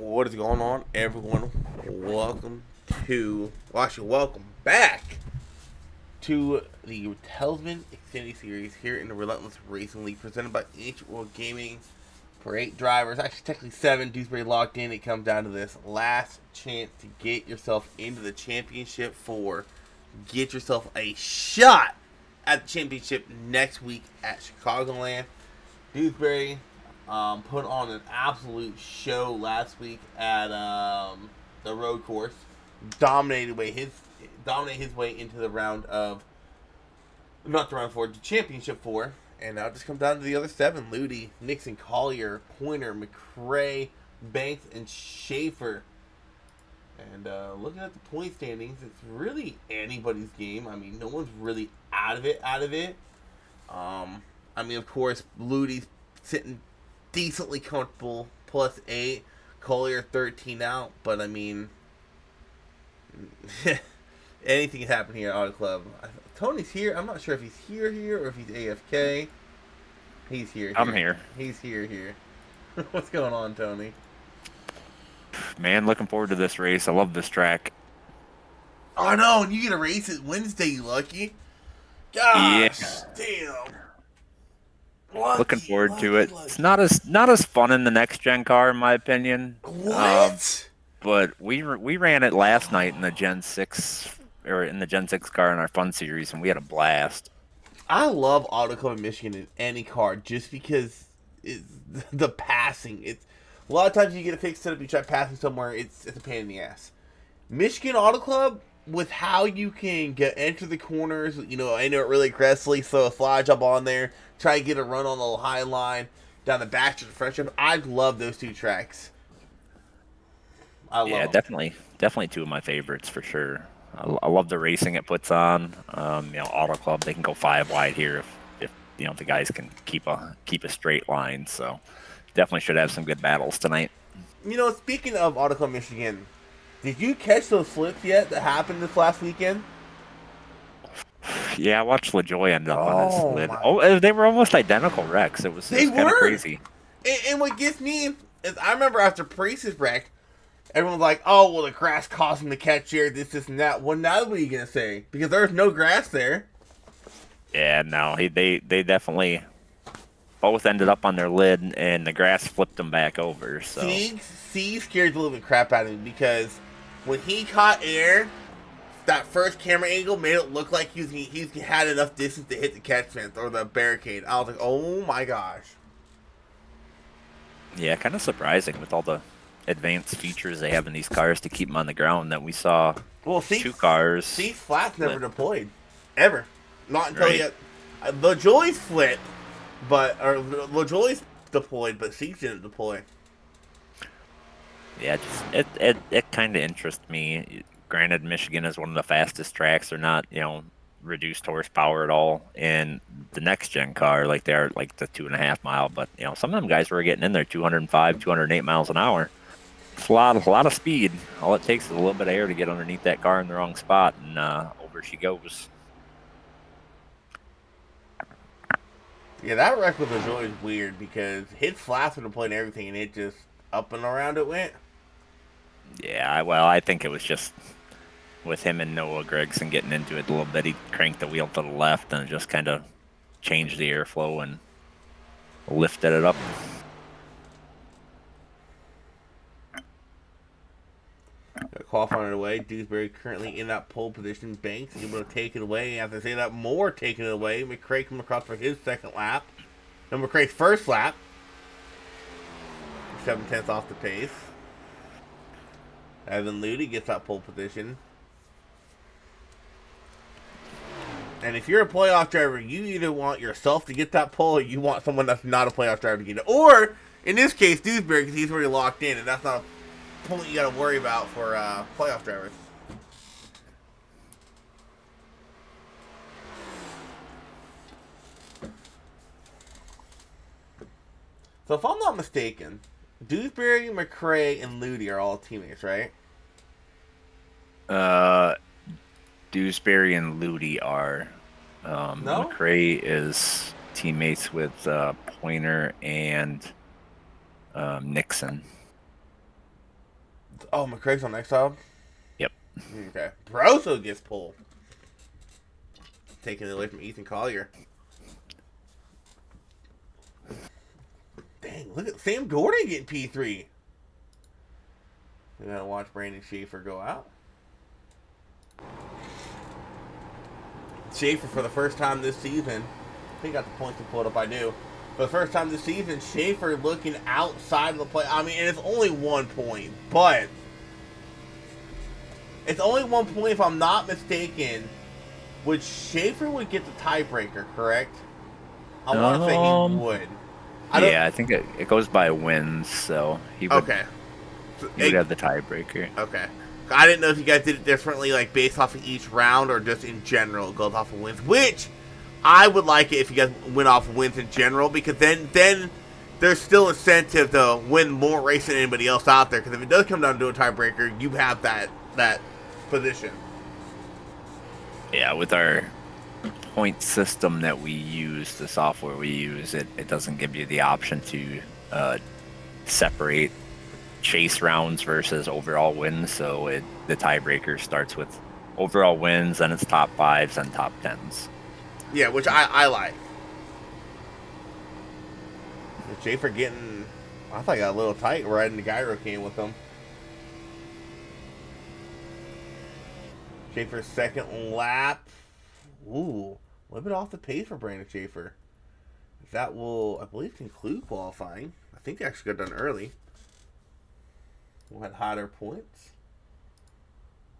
What is going on, everyone? Welcome welcome back to the Telsman Xfinity Series here in the Relentless Racing League, presented by Ancient World Gaming for 8 drivers. Actually, technically 7. Dewsbury locked in. It comes down to this last chance to get yourself into the championship get yourself a shot at the championship next week at Chicagoland. Dewsbury put on an absolute show last week at the road course. Dominated his way into the championship 4. And now it just comes down to the other 7: Ludi, Nixon, Collier, Pointer, McRae, Banks, and Schaefer. And looking at the point standings, it's really anybody's game. I mean, no one's really out of it. Of course, Ludi's sitting decently comfortable, +8. Collier 13 out, but I mean, anything can happen here at Auto Club. Tony's here. I'm not sure if he's here, or if he's AFK. He's here. I'm here. He's here. What's going on, Tony? Man, looking forward to this race. I love this track. Oh no, and you get a race it Wednesday, you lucky. Gosh, damn. Looking forward to it. It's not as fun in the next gen car, in my opinion. What? But we ran it last night in the Gen 6 car in our fun series, and we had a blast. I love Auto Club in Michigan in any car just because it's the passing. It's a lot of times you get a fixed setup, you try passing somewhere, it's a pain in the ass. Michigan Auto Club, with how you can enter the corners, enter it really aggressively, throw a fly job on there, try to get a run on the high line, down the back to the front jump. I love those 2 tracks. Yeah, definitely 2 of my favorites for sure. I love the racing it puts on. Auto Club, they can go 5 wide here if the guys can keep a straight line. So definitely should have some good battles tonight. Speaking of Auto Club Michigan, did you catch those flips yet that happened this last weekend? Yeah, I watched LaJoy end up on his lid. Oh, they were almost identical wrecks. It was kind of crazy. And what gets me is I remember after Priest's wreck, everyone's like, oh, well, the grass caused him to catch here, this, and that. Well, now what are you going to say? Because there's no grass there. Yeah, no, they definitely both ended up on their lid, and the grass flipped them back over. So C scared the living crap out of me because when he caught air, that first camera angle made it look like he had enough distance to hit the catch fence or the barricade. I was like, oh my gosh. Yeah, kind of surprising with all the advanced features they have in these cars to keep them on the ground that we saw. Well, 2 cars. C-Flat's never deployed. Ever. Not until yet. LaJoy's flipped, LaJoy's deployed, but C didn't deploy. Yeah, it kind of interests me. Granted, Michigan is one of the fastest tracks. They're not, reduced horsepower at all in the next gen car, like they're like the 2.5 mile. But some of them guys were getting in there 205, 208 miles an hour. It's a lot of speed. All it takes is a little bit of air to get underneath that car in the wrong spot, and over she goes. Yeah, that wreck with LaJoy is weird because his flats were deployed and everything, and it just up and around it went. Yeah, well, I think it was just with him and Noah Gregson getting into it a little bit. He cranked the wheel to the left, and it just kind of changed the airflow and lifted it up. Qualifying it away. Dewsbury currently in that pole position. Banks able to take it away. As I say that, Moore taking it away. McRae coming across for his second lap. And McRae's first lap. 7/10 off the pace. Evan Ludi gets that pole position. And if you're a playoff driver, you either want yourself to get that pole or you want someone that's not a playoff driver to get it. Or, in this case, Dewsbury, because he's already locked in, and that's not a point you got to worry about for playoff drivers. So if I'm not mistaken, Dewsbury, McRae, and Ludi are all teammates, right? Dewsbury and Ludi are. No? McRae is teammates with Pointer and Nixon. Oh, McCrae's on next side. Yep. Okay. Broso gets pulled. Taking it away from Ethan Collier. Dang, look at Sam Gordon getting P3. We gotta watch Brandon Schaefer go out. Schaefer, for the first time this season, I think I got the points to pull it up. I do. For the first time this season, Schaefer looking outside of the play. I mean, and it's only 1 point, but it's only 1 point if I'm not mistaken. Which Schaefer would get the tiebreaker, correct? I want to say he would. I think it goes by wins, so he would. Okay. So he would have the tiebreaker. Okay. I didn't know if you guys did it differently, like based off of each round, or just in general it goes off of wins. Which I would like it if you guys went off of wins in general, because then there's still incentive to win more races than anybody else out there. Because if it does come down to a tiebreaker, you have that position. Yeah, with our point system that we use, the software we use, it doesn't give you the option to separate chase rounds versus overall wins. So the tiebreaker starts with overall wins, then it's top 5s and top 10s. Yeah, which I like. Schaefer getting, I thought he got a little tight riding the gyro can with him. Schaefer's second lap. Ooh, a little bit off the pace for Brandon Schaefer. That will, I believe, conclude qualifying. I think they actually got done early. We'll have higher points.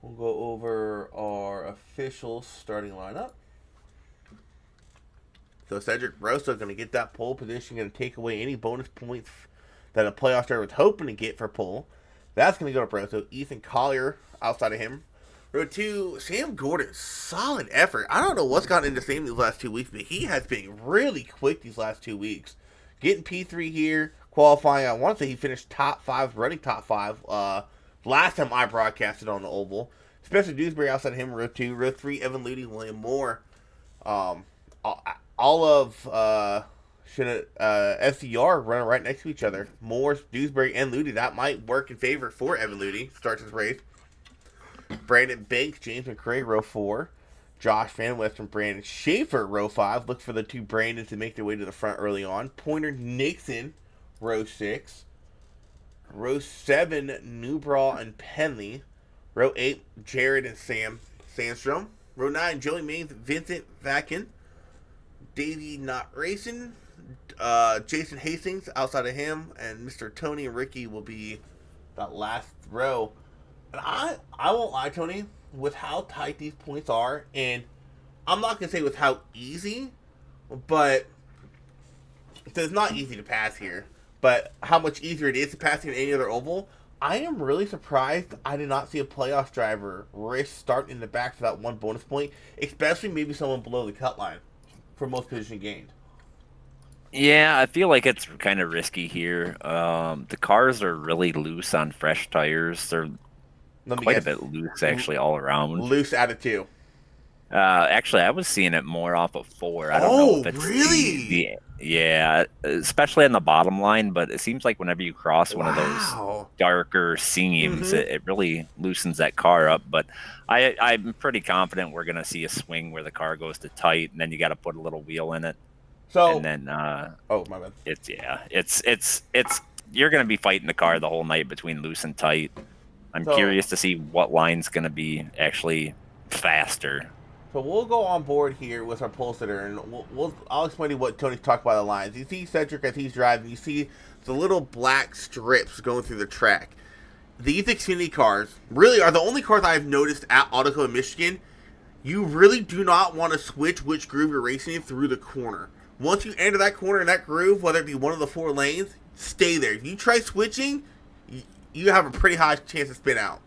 We'll go over our official starting lineup. So Cedric Broso going to get that pole position, going to take away any bonus points that a playoff driver was hoping to get for pole. That's going to go to Broso. Ethan Collier outside of him. Row 2, Sam Gordon, solid effort. I don't know what's gotten into Sam these last 2 weeks, but he has been really quick these last 2 weeks. Getting P3 here, qualifying. I want to say he finished top 5, running top 5 last time I broadcasted on the Oval. Spencer Dewsbury outside of him, row 2. Row 3, Evan Ludy, William Moore. All of SCR running right next to each other. Moore, Dewsbury, and Ludy. That might work in favor for Evan Ludy. Starts his race. Brandon Banks, James McCrae, row 4. Josh Van West and Brandon Schaefer, row 5. Look for the two Brandons to make their way to the front early on. Pointer Nixon, row 6. Row 7, Newbraw and Penley. Row 8, Jared and Sam Sandstrom. Row 9, Joey Maines, Vincent Vakin. Davey Not Racing. Jason Hastings outside of him. And Mr. Tony and Ricky will be that last row. And I won't lie, Tony, with how tight these points are, and I'm not going to say with how easy, but it's not easy to pass here, but how much easier it is to pass than any other oval, I am really surprised I did not see a playoff driver risk starting in the back for that one bonus point, especially maybe someone below the cut line for most position gained. Yeah, I feel like it's kind of risky here. The cars are really loose on fresh tires. They're quite a bit loose, actually, all around. Loose out of 2. Actually, I was seeing it more off of 4. I don't know if it's really? Yeah, especially on the bottom line. But it seems like whenever you cross one of those darker seams, it really loosens that car up. But I'm pretty confident we're gonna see a swing where the car goes to tight, and then you got to put a little wheel in it. So and then oh my bad. It's you're gonna be fighting the car the whole night between loose and tight. I'm curious to see what line's going to be actually faster. So we'll go on board here with our pole sitter, and I'll explain to you what Tony's talked about the lines. You see Cedric as he's driving, you see the little black strips going through the track. These Xfinity cars really are the only cars I've noticed at Autoco in Michigan. You really do not want to switch which groove you're racing in through the corner. Once you enter that corner in that groove, whether it be one of the 4 lanes, stay there. If you try switching, you have a pretty high chance to spin out.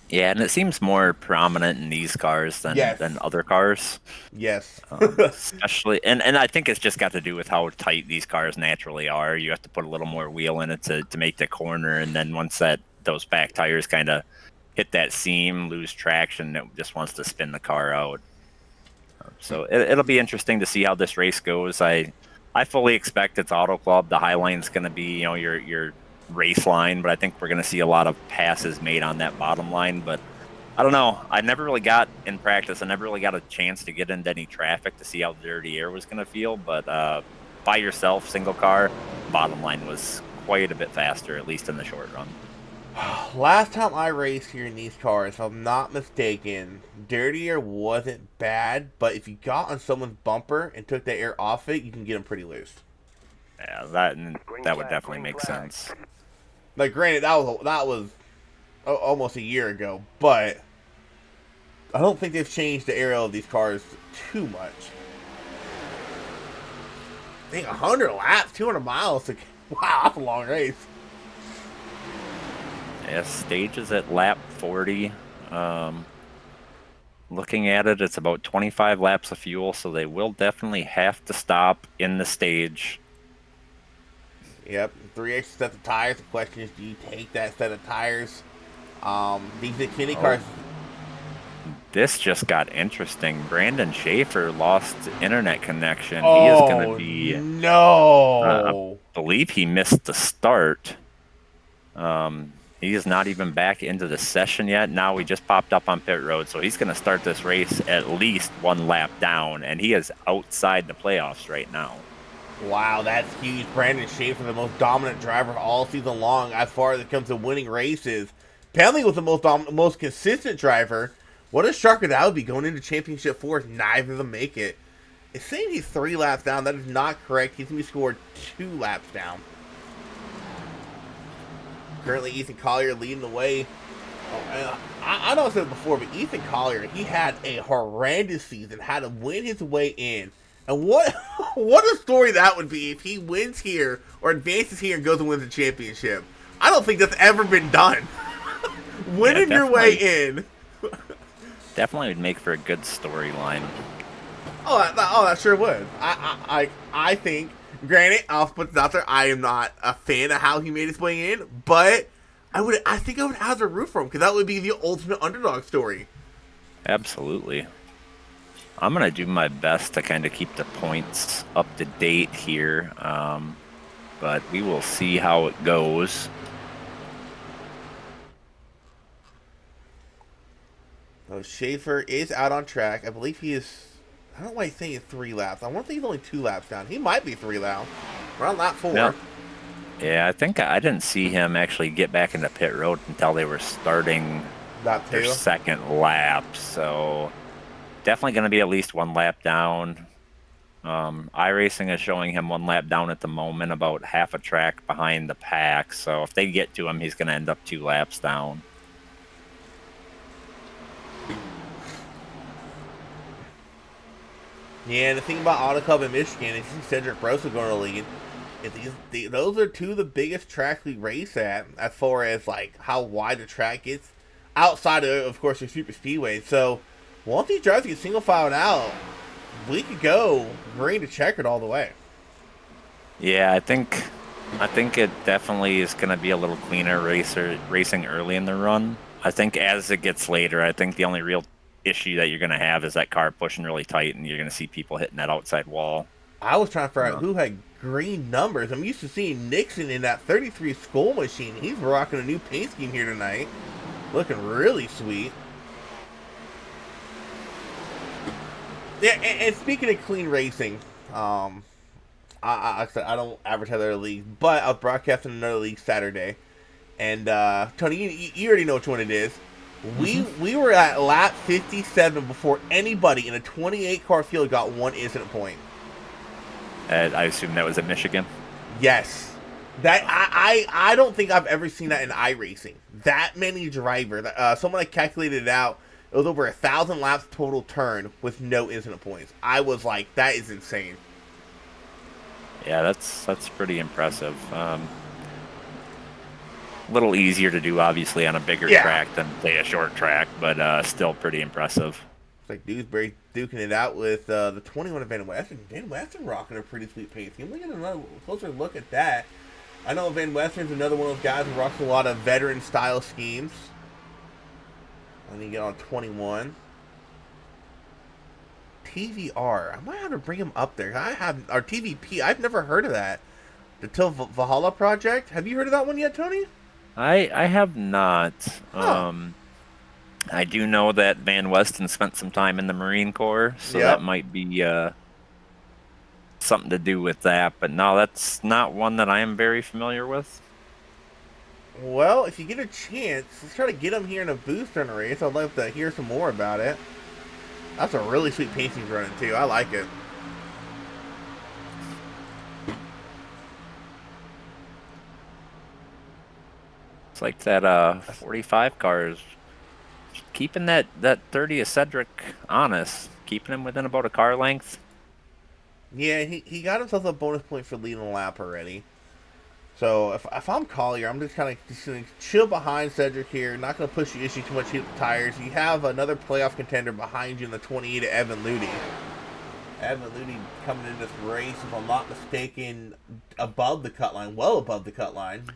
Yeah, and it seems more prominent in these cars than other cars. Yes. Especially, and I think it's just got to do with how tight these cars naturally are. You have to put a little more wheel in it to make the corner, and then once those back tires kind of hit that seam, lose traction, it just wants to spin the car out. So it'll be interesting to see how this race goes. I fully expect it's Auto Club. The high line's going to be, your race line, but I think we're going to see a lot of passes made on that bottom line. But I don't know. I never really got in practice. I never really got a chance to get into any traffic to see how dirty air was going to feel. But by yourself, single car, bottom line was quite a bit faster, at least in the short run. Last time I raced here in these cars, if I'm not mistaken, dirty air wasn't bad, but if you got on someone's bumper and took the air off it, you can get them pretty loose. Yeah, that would definitely make sense. Like, granted, that was almost a year ago, but I don't think they've changed the aerial of these cars too much. I think 100 laps, 200 miles. Wow, that's a long race. Yeah, stage is at lap 40. Looking at it, it's about 25 laps of fuel, so they will definitely have to stop in the stage. Yep, 3 extra sets of tires. The question is, do you take that set of tires? These Xfinity cars. This just got interesting. Brandon Schaefer lost internet connection. He is going to Oh be, I no! believe he missed the start. He is not even back into the session yet. Now he just popped up on pit road, so he's going to start this race at least one lap down, and he is outside the playoffs right now. Wow, that's huge. Brandon Schaefer, the most dominant driver all season long as far as it comes to winning races. Penley was the most consistent driver. What a shocker that would be going into Championship 4 if neither of them make it. It's saying he's 3 laps down. That is not correct. He's going to be scored 2 laps down. Currently, Ethan Collier leading the way. Oh, I know I said it before, but Ethan Collier, he had a horrendous season, had to win his way in. And what what a story that would be if he wins here or advances here and goes and wins the championship. I don't think that's ever been done. Winning your way in. Definitely would make for a good storyline. Oh, that sure would. I think. Granted, I'll put this out there. I am not a fan of how he made his way in, but I think I would have a root for him because that would be the ultimate underdog story. Absolutely. I'm going to do my best to kind of keep the points up to date here, but we will see how it goes. So Schaefer is out on track. I believe he is. I don't know why he's saying 3 laps. I want to think he's only 2 laps down. He might be 3 now. We're on lap 4. Yep. Yeah, I think I didn't see him actually get back into pit road until they were starting their second lap. So definitely going to be at least 1 lap down. iRacing is showing him 1 lap down at the moment, about half a track behind the pack. So if they get to him, he's going to end up 2 laps down. Yeah, and the thing about Auto Club in Michigan is Cedric Gross will go to the lead. Those are 2 of the biggest tracks we race at as far as like how wide the track gets outside of course, your super speedway. So once these drivers get single filed out, we could go green to checkered all the way. Yeah, I think it definitely is going to be a little cleaner racing early in the run. I think as it gets later, I think the only real issue that you're going to have is that car pushing really tight, and you're going to see people hitting that outside wall. I was trying to figure out who had green numbers. I'm used to seeing Nixon in that 33 Skull Machine. He's rocking a new paint scheme here tonight. Looking really sweet. Yeah, and speaking of clean racing, I don't advertise other leagues, but I was broadcasting another league Saturday. And Tony, you already know which one it is. We were at lap 57 before anybody in a 28 car field got 1 incident point. I assume that was in Michigan. Yes, that I don't think I've ever seen that in iRacing. That many drivers. Someone calculated it out. It was over 1,000 laps total turn with no incident points. I was like, that is insane. Yeah, that's pretty impressive. A little easier to do, obviously, on a bigger track than, say, a short track, but still pretty impressive. It's like Dewsbury duking it out with the 21 of Van Western. Van Western rocking a pretty sweet pace. I'm looking at another closer look at that. I know Van Western's another one of those guys who rocks a lot of veteran-style schemes. And you get on 21. TVR. I might have to bring him up there. Or TVP. I've never heard of that. The Till Valhalla project. Have you heard of that one yet, Tony? I have not. Huh. I do know that Van Westen spent some time in the Marine Corps, so that Yep. might be something to do with that. But no, that's not one that I am very familiar with. Well, if you get a chance, let's try to get him here in a booster in a race. I'd love to hear some more about it. That's a really sweet paint he's running too. I like it. It's like that 45 car is keeping that 30 of Cedric honest, keeping him within about a car length. Yeah, he got himself a bonus point for leading the lap already. So if I'm Collier, I'm just kind of just gonna chill behind Cedric here. Not gonna push the issue too much. Heat the tires. You have another playoff contender behind you in the 28 of Evan Ludy. Evan Ludy coming in this race, if I'm not mistaken, above the cut line, well above the cut line.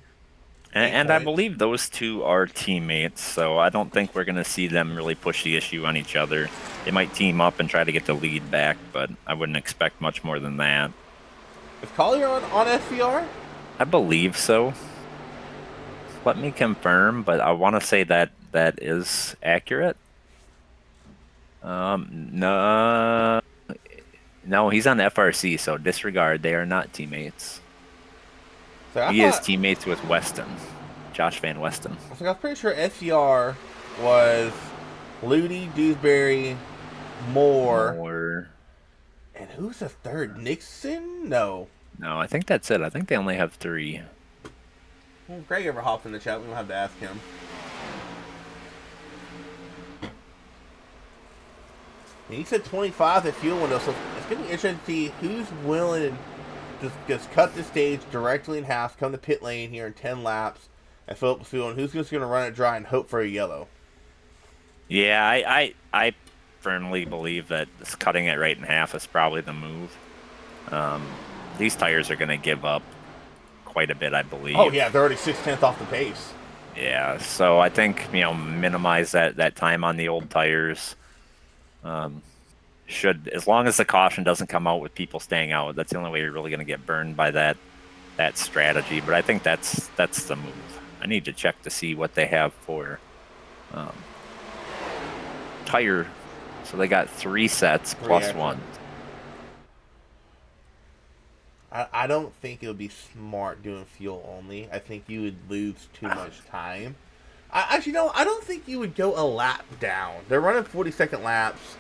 And I believe those two are teammates, so I don't think we're going to see them really push the issue on each other. They might team up and try to get the lead back, but I wouldn't expect much more than that. Is Collier on SCR? I believe so. Let me confirm, but I want to say that that is accurate. No, no, he's on FRC, so disregard. They are not teammates. So He is teammates with Weston, Josh Van Weston. I was pretty sure SCR was Ludy, Dewsbury, Moore. And who's the third? Nixon? No. No, I think that's it. I think they only have 3. Well, if Greg ever hops in the chat, we don't have to ask him. And he said 25 at fuel window, so it's going to be interesting to see who's willing to just cut the stage directly in half, come to pit lane here in 10 laps, and fill up the fuel, and who's just going to run it dry and hope for a yellow. Yeah, I firmly believe that this cutting it right in half is probably the move. These tires are going to give up quite a bit, I believe. Oh, yeah, they're already 6/10 off the pace. Yeah, so I think, minimize that time on the old tires. As long as the caution doesn't come out with people staying out, that's the only way you're really going to get burned by that strategy. But I think that's the move. I need to check to see what they have for tire. So they got 3 sets plus 1. I don't think it would be smart doing fuel only. I think you would lose too much time. Actually, no, I don't think you would go a lap down. They're running 40-second laps.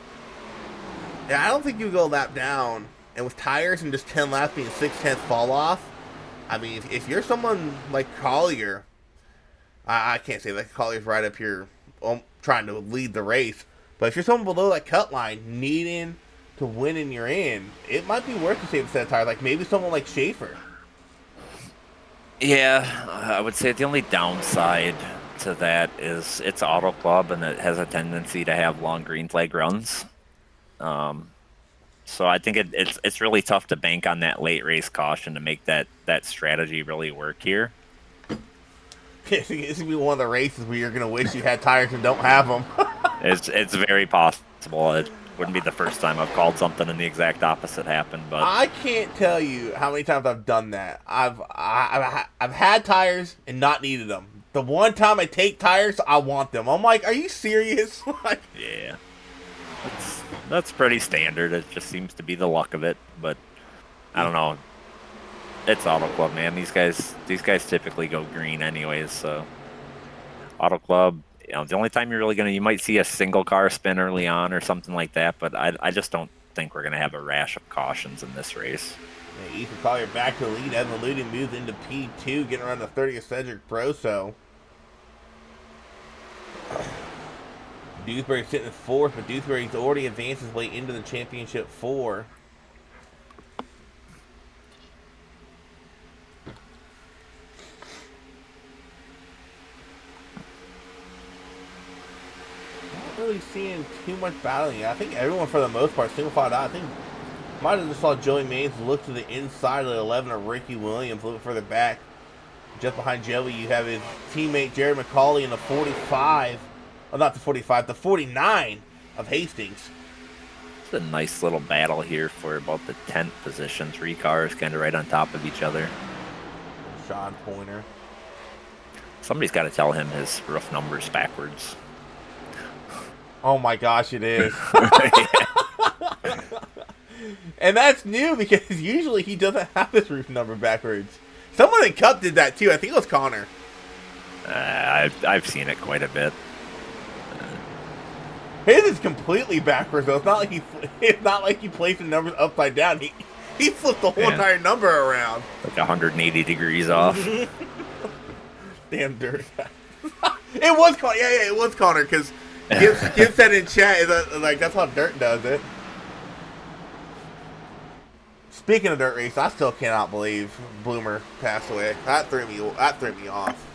Yeah, I don't think you would go a lap down. And with tires and just 10 laps being 6/10 fall off, I mean, if you're someone like Collier, I can't say that Collier's right up here trying to lead the race. But if you're someone below that cut line, needing to win in your end, it might be worth to save a set of tires. Like maybe someone like Schaefer. Yeah, I would say the only downside to that is it's Auto Club and it has a tendency to have long green flag runs. So I think it's really tough to bank on that late race caution to make that strategy really work here. This is gonna be one of the races where you're gonna wish you had tires and don't have them. It's very possible. It wouldn't be the first time I've called something and the exact opposite happened. But I can't tell you how many times I've done that. I've had tires and not needed them. The one time I take tires, I want them. I'm like, are you serious? Like, yeah, that's pretty standard. It just seems to be the luck of it. But I don't know. It's Auto Club, man. These guys typically go green anyways. So Auto Club, the only time you're really you might see a single car spin early on or something like that. But I just don't think we're gonna have a rash of cautions in this race. Yeah, Ethan Collier back to the lead. Evan Ludy moves into P2, getting around the 30th Cedric Pro. So Dewsbury sitting in 4th, but Dewsbury's already advanced his way into the championship 4. Not really seeing too much battling. I think everyone, for the most part, single file out. I think might have just saw Joey Maines look to the inside of the 11 of Ricky Williams, a little bit further back. Just behind Joey, you have his teammate Jerry McCauley in the 45. Oh, not the 45, the 49 of Hastings. It's a nice little battle here for about the 10th position. 3 cars kind of right on top of each other. Sean Pointer. Somebody's got to tell him his roof number's backwards. Oh my gosh, it is. And that's new because usually he doesn't have his roof number backwards. Someone in Cup did that too. I think it was Connor. I've seen it quite a bit. His is completely backwards though. It's not like he placed the numbers upside down. He flipped the whole entire number around. Like 180 degrees off. Damn dirt. It was Connor. Yeah, it was Connor because Gibbs said in chat that's how Dirt does it. Speaking of dirt race, I still cannot believe Bloomer passed away. That threw me off.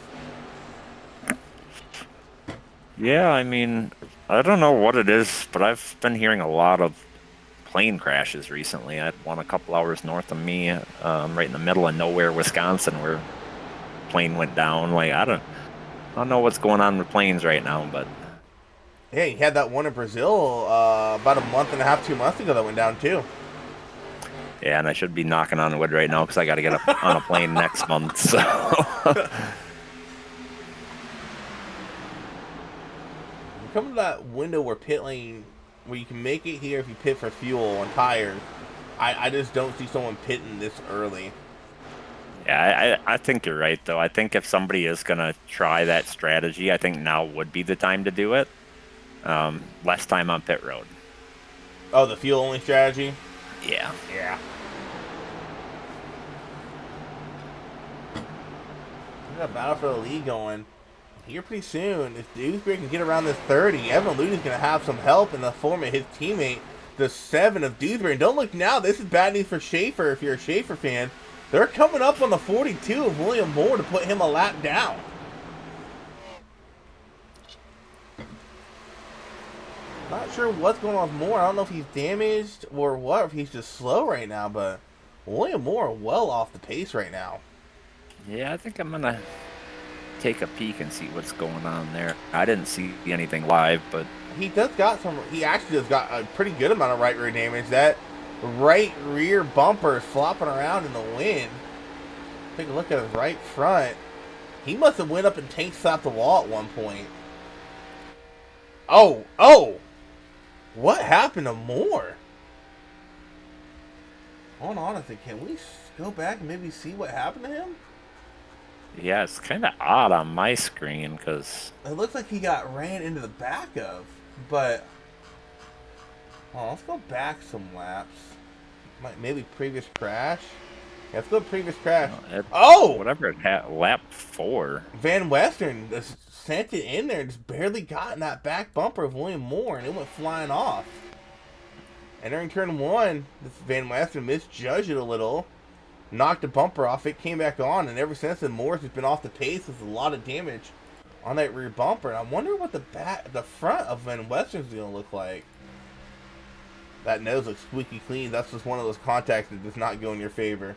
Yeah, I mean, I don't know what it is, but I've been hearing a lot of plane crashes recently. I had one a couple hours north of me, right in the middle of nowhere, Wisconsin, where a plane went down. Like I don't know what's going on with planes right now, but yeah, he had that one in Brazil about a month and a half, 2 months ago that went down too. Yeah, and I should be knocking on wood right now because I got to get on a plane next month. So. You come to that window where you can make it here if you pit for fuel and tires. I just don't see someone pitting this early. Yeah, I think you're right, though. I think if somebody is going to try that strategy, I think now would be the time to do it. Less time on pit road. Oh, the fuel-only strategy? Yeah. Yeah. We got a battle for the lead going here pretty soon. If Dewsbury can get around this 30, Evan Luty's going to have some help in the form of his teammate, the 7 of Dewsbury. And don't look now, this is bad news for Schaefer if you're a Schaefer fan. They're coming up on the 42 of William Moore to put him a lap down. Not sure what's going on with Moore. I don't know if he's damaged or what, or if he's just slow right now, but William Moore well off the pace right now. Yeah, I think I'm going to take a peek and see what's going on there. I didn't see anything live, but he actually does got a pretty good amount of right rear damage. That right rear bumper is flopping around in the wind. Take a look at his right front. He must have went up and tank slapped the wall at one point. Oh! What happened to Moore? Hold on a second. Can we go back and maybe see what happened to him? yeah, it's kind of odd on my screen because it looks like he got ran into the back of, but let's go back some laps. Maybe previous crash. Yeah, let's go previous crash. Whatever it had, lap 4. Van Western just sent it in there and just barely got in that back bumper of William Moore, and it went flying off. And during turn 1, this Van Western misjudged it a little, knocked the bumper off, it came back on, and ever since then, Morris has been off the pace with a lot of damage on that rear bumper. And I wonder what the front of Van Western's going to look like. That nose looks squeaky clean. That's just one of those contacts that does not go in your favor.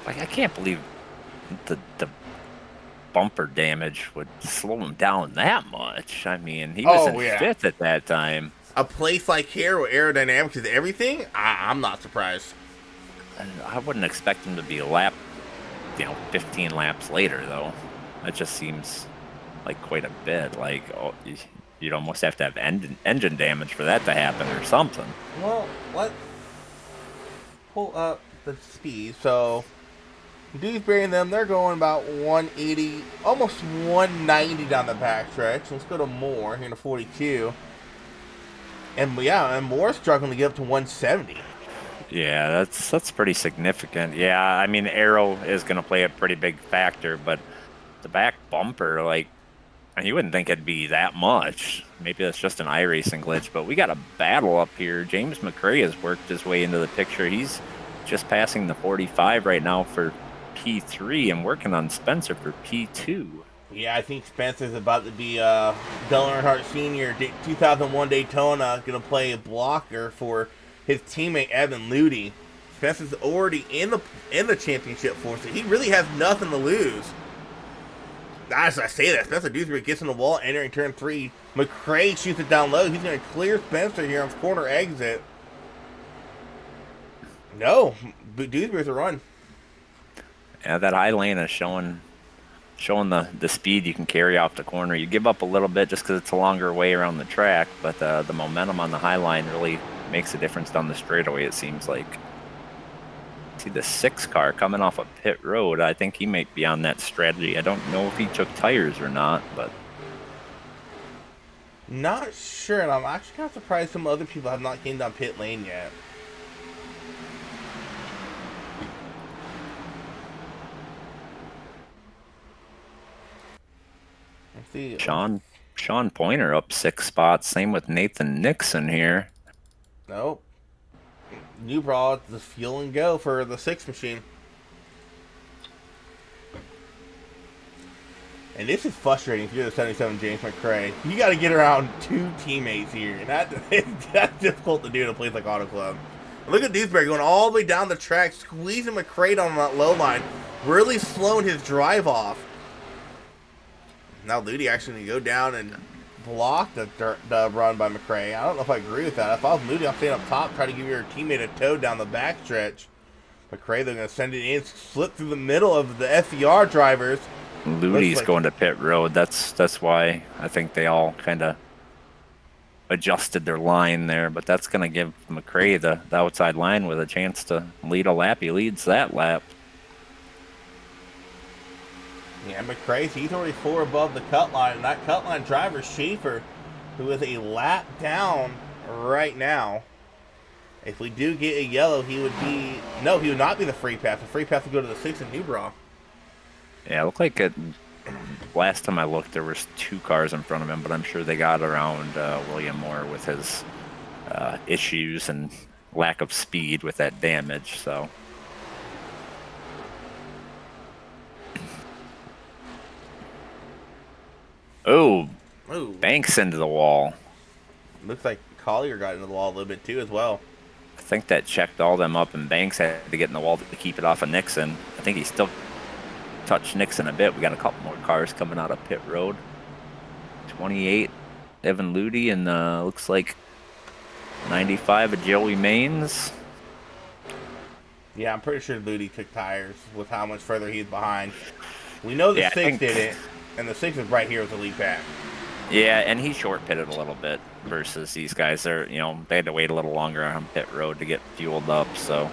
Like, I can't believe the bumper damage would slow him down that much. I mean, he was in 5th at that time. A place like here where aerodynamics is everything, I'm not surprised. I wouldn't expect him to be a lap, 15 laps later, though. That just seems like quite a bit. Like, you'd almost have to have engine damage for that to happen or something. Well, let's pull up the speed. So, Dewsbury and them, they're going about 180, almost 190 down the backstretch. Let's go to Moore here in the 42. And Moore's struggling to get up to 170. Yeah, that's pretty significant. Yeah, I mean, aero is going to play a pretty big factor, but the back bumper, like, you wouldn't think it'd be that much. Maybe that's just an iRacing glitch, but we got a battle up here. James McRae has worked his way into the picture. He's just passing the 45 right now for P3 and working on Spencer for P2. Yeah, I think Spencer's about to be Dale Earnhardt Sr. 2001 Daytona, going to play a blocker for his teammate Evan Luty. Spencer's already in the championship for us, so he really has nothing to lose. As I say that, Spencer Dewsbury gets in the wall, entering turn 3. McRae shoots it down low. He's going to clear Spencer here on the corner exit. No, Dewsbury's a run. Yeah, that high lane is showing the speed you can carry off the corner. You give up a little bit just because it's a longer way around the track, but the momentum on the high line really makes a difference down the straightaway, it seems like. See the 6 car coming off of pit road. I think he might be on that strategy. I don't know if he took tires or not, but Not sure, and I'm actually kind of surprised some other people have not came down pit lane yet. Let's see. Sean Pointer up 6 spots. Same with Nathan Nixon here. Nope. New Broad, the fuel and go for the 6 machine. And this is frustrating if you're the 77 James McRae. You got to get around 2 teammates here, and that's difficult to do in a place like Auto Club. Look at Dewsbury going all the way down the track, squeezing McRae on that low line, really slowing his drive off. Now Ludi actually going to go down and block the run by McRae. I don't know if I agree with that. If I was Ludi, I'm staying up top, try to give your teammate a tow down the backstretch. McRae, they're going to send it in, slip through the middle of the SCR drivers. Ludi's like going to pit road. That's why I think they all kind of adjusted their line there. But that's going to give McRae the outside line with a chance to lead a lap. He leads that lap. Yeah, McRae, he's already 4 above the cut line. And that cut line driver, Schaefer, who is a lap down right now. If we do get a yellow, he would be... No, he would not be the free pass. The free pass would go to the 6 in Newbrough. Yeah, it looked like it. Last time I looked, there was 2 cars in front of him, but I'm sure they got around William Moore with his issues and lack of speed with that damage. So, oh, Banks into the wall. Looks like Collier got into the wall a little bit too as well. I think that checked all them up, and Banks had to get in the wall to keep it off of Nixon. I think he still touch Nixon a bit. We got a couple more cars coming out of pit road. 28, Evan Ludi, and looks like 95 of Joey Maines. Yeah, I'm pretty sure Ludi took tires with how much further he's behind. We know the 6 did it, and the 6 is right here with the lead pack. Yeah, and he short pitted a little bit versus these guys. They had to wait a little longer on pit road to get fueled up, so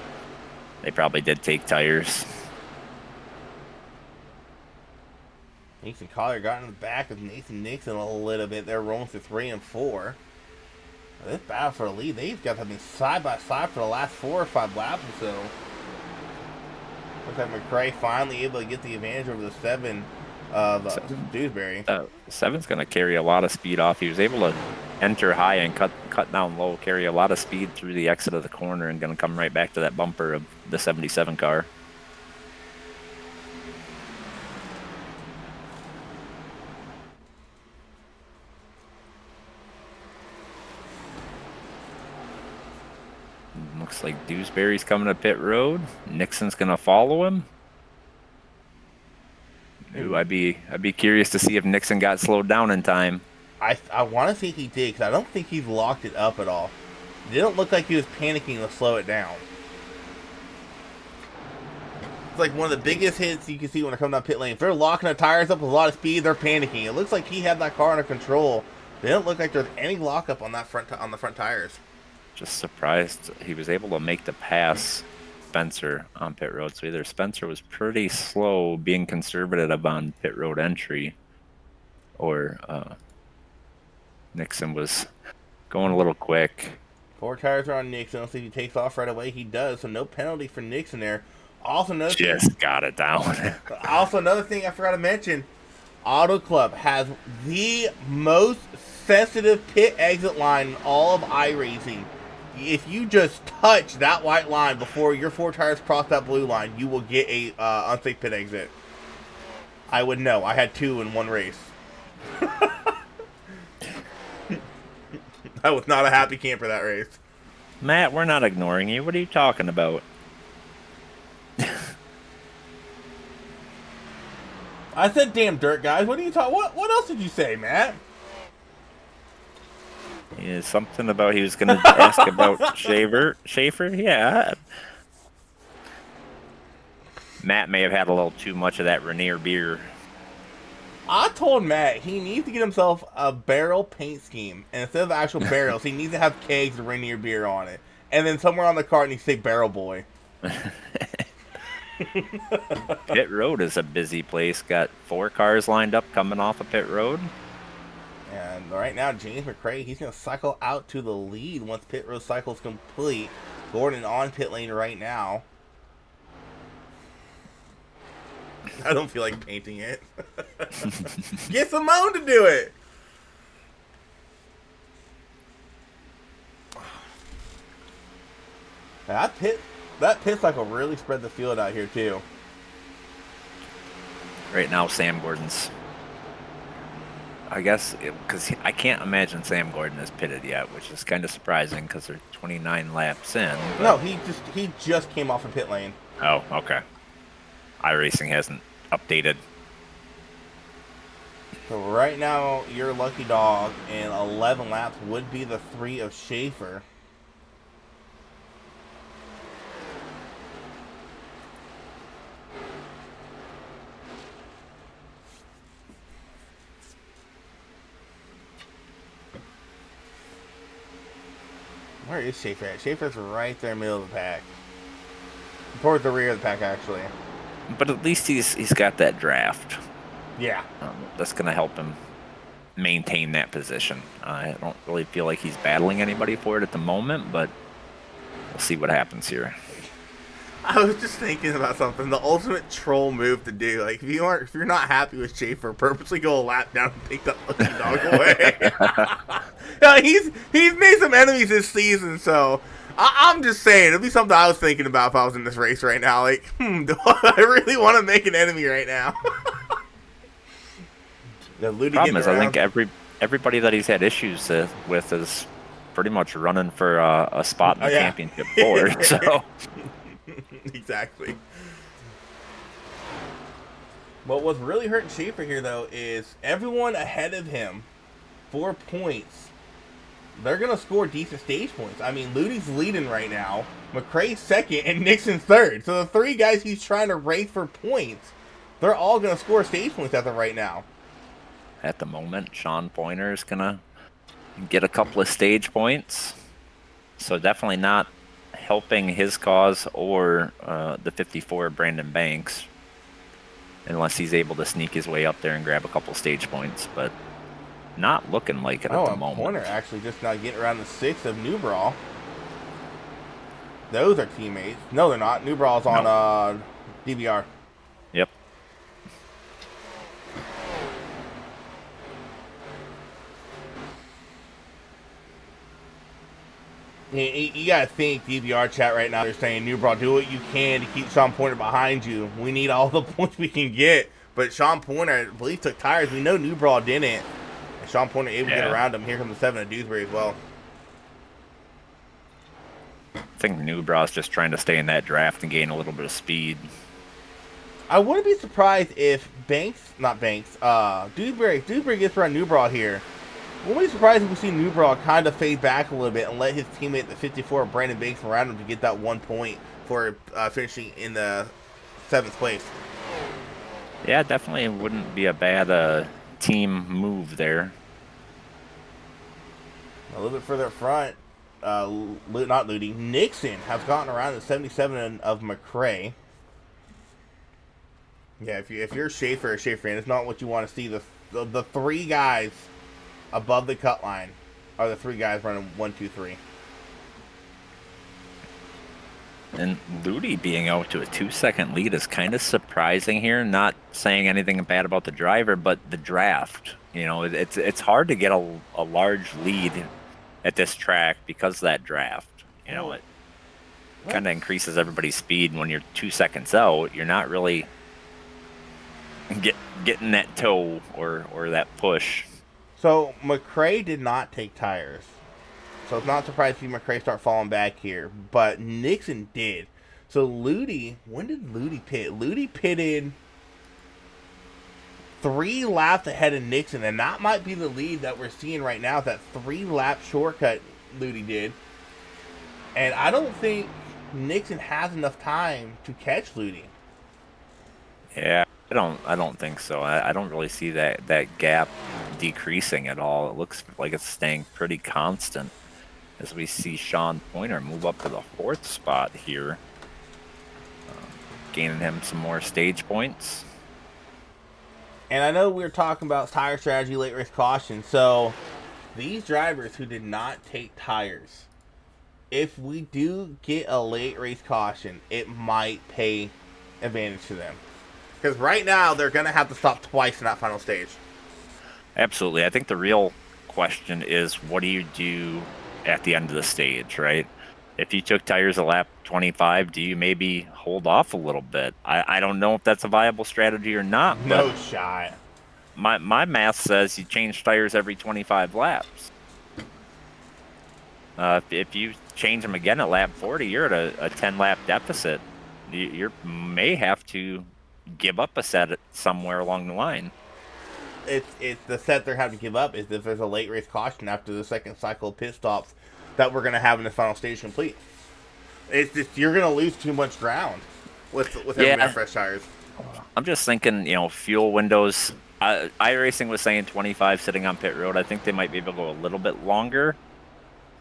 they probably did take tires. Nathan Collier got in the back of Nathan Nixon a little bit. They're rolling through 3 and 4. This battle for the lead, these guys have been side by side for the last 4 or 5 laps or so. Looks like McRae finally able to get the advantage over the 7 of Dewsbury. 7's going to carry a lot of speed off. He was able to enter high and cut down low, carry a lot of speed through the exit of the corner, and going to come right back to that bumper of the 77 car. Looks like Dewsbury's coming to pit road. Nixon's gonna follow him. Ooh, I'd be curious to see if Nixon got slowed down in time. I want to think he did, because I don't think he's locked it up at all. It didn't look like he was panicking to slow it down. It's like one of the biggest hits you can see when they come down pit lane. If they're locking the tires up with a lot of speed, they're panicking. It looks like he had that car under control. It didn't look like there's any lockup on that on the front tires. Just surprised he was able to make the pass Spencer on pit road. So either Spencer was pretty slow being conservative on pit road entry, or Nixon was going a little quick. 4 tires are on Nixon. Let's see if he takes off right away. He does, so no penalty for Nixon there. Also, another got it down. Also, another thing I forgot to mention, Auto Club has the most sensitive pit exit line in all of iRacing. If you just touch that white line before your 4 tires cross that blue line, you will get a unsafe pit exit. I would know. I had 2 in one race. I was not a happy camper that race. Matt, we're not ignoring you. What are you talking about? I said, "Damn dirt, guys." What are you talking? What else did you say, Matt? Yeah, something about he was going to ask about Schaefer. Yeah, Matt may have had a little too much of that Rainier beer. I told Matt he needs to get himself a barrel paint scheme, and instead of actual barrels, he needs to have kegs of Rainier beer on it, and then somewhere on the cart needs to say Barrel Boy. Pit Road is a busy place. Got 4 cars lined up coming off of Pit Road. And right now, James McRae, he's going to cycle out to the lead once Pit Road cycle's complete. Gordon on pit lane right now. I don't feel like painting it. Get Simone to do it. That pit cycle really spread the field out here too. Right now, Sam Gordon's. I guess because I can't imagine Sam Gordon is pitted yet, which is kind of surprising because they're 29 laps in. But... No, he just came off of pit lane. Oh, okay. iRacing hasn't updated. So right now, your lucky dog in 11 laps would be the 3 of Schaefer. Where is Schaefer at? Schaefer's right there in the middle of the pack. Towards the rear of the pack, actually. But at least he's got that draft. Yeah. That's going to help him maintain that position. I don't really feel like he's battling anybody for it at the moment, but we'll see what happens here. I was just thinking about something. The ultimate troll move to do. Like, if you're not happy with Schaefer, purposely go a lap down and take that lucky dog away. Yeah, he's made some enemies this season, so I'm just saying it'd be something I was thinking about if I was in this race right now. Like, do I really want to make an enemy right now? The problem is, I think everybody that he's had issues with is pretty much running for a spot in the championship board. So exactly. What was really hurting Schaefer here, though, is everyone ahead of him, 4 points. They're going to score decent stage points. I mean, Ludy's leading right now, McRae's second, and Nixon's third. So the 3 guys he's trying to race for points, they're all going to score stage points as of right now. At the moment, Sean Pointer is going to get a couple of stage points. So definitely not helping his cause or the 54 Brandon Banks, unless he's able to sneak his way up there and grab a couple stage points. But not looking like it at the moment. Pointer actually just not getting around the 6 of Newbraw. Those are teammates. No, they're not. Newbraw's on DBR. Yep. You gotta think DBR chat right now. They're saying, Newbraw, do what you can to keep Sean Pointer behind you. We need all the points we can get. But Sean Pointer, I believe, took tires. We know Newbraw didn't. And Sean Pointer able to get around him. Here comes the 7 of Dewsbury as well. I think Newbraw's just trying to stay in that draft and gain a little bit of speed. I wouldn't be surprised if Dewsbury gets around Newbraw here. Wouldn't be surprised if we see Newbraw kind of fade back a little bit and let his teammate, the 54, Brandon Banks, around him to get that 1 point for finishing in the 7th place. Yeah, definitely wouldn't be a bad team move there. A little bit further up front, not Ludy, Nixon has gotten around the 77 of McRae. Yeah, if you're Schaefer or Schaefer, and it's not what you want to see. The 3 guys above the cut line are the 3 guys running 1, 2, 3. And Ludy being out to a 2-second lead is kind of surprising here. Not saying anything bad about the driver, but the draft. You know, it's hard to get a large lead at this track because of that draft. You know, it kind of increases everybody's speed. And when you're 2 seconds out, you're not really getting that toe or that push. So McRae did not take tires. So it's not surprising to see McRae start falling back here. But Nixon did. So Ludy, when did Ludy pit? Ludy pitted 3 laps ahead of Nixon. And that might be the lead that we're seeing right now. That 3-lap shortcut Ludy did. And I don't think Nixon has enough time to catch Ludy. Yeah, I don't think so. I don't really see that gap decreasing at all. It looks like it's staying pretty constant as we see Sean Pointer move up to the 4th spot here, gaining him some more stage points. And I know we were talking about tire strategy, late race caution. So these drivers who did not take tires, if we do get a late race caution, it might pay advantage to them. Because right now they're going to have to stop twice in that final stage. Absolutely. I think the real question is, what do you do at the end of the stage, right? If you took tires at lap 25, do you maybe hold off a little bit? I don't know if that's a viable strategy or not, but No shot. my math says you change tires every 25 laps. If you change them again at lap 40, you're at a 10 lap deficit. You may have to give up a set somewhere along the line. It's the set they're having to give up is if there's a late race caution after the second cycle of pit stops that we're going to have in the final stage complete. It's just you're going to lose too much ground with having that fresh tires. I'm just thinking, fuel windows. iRacing was saying 25 sitting on pit road. I think they might be able to go a little bit longer,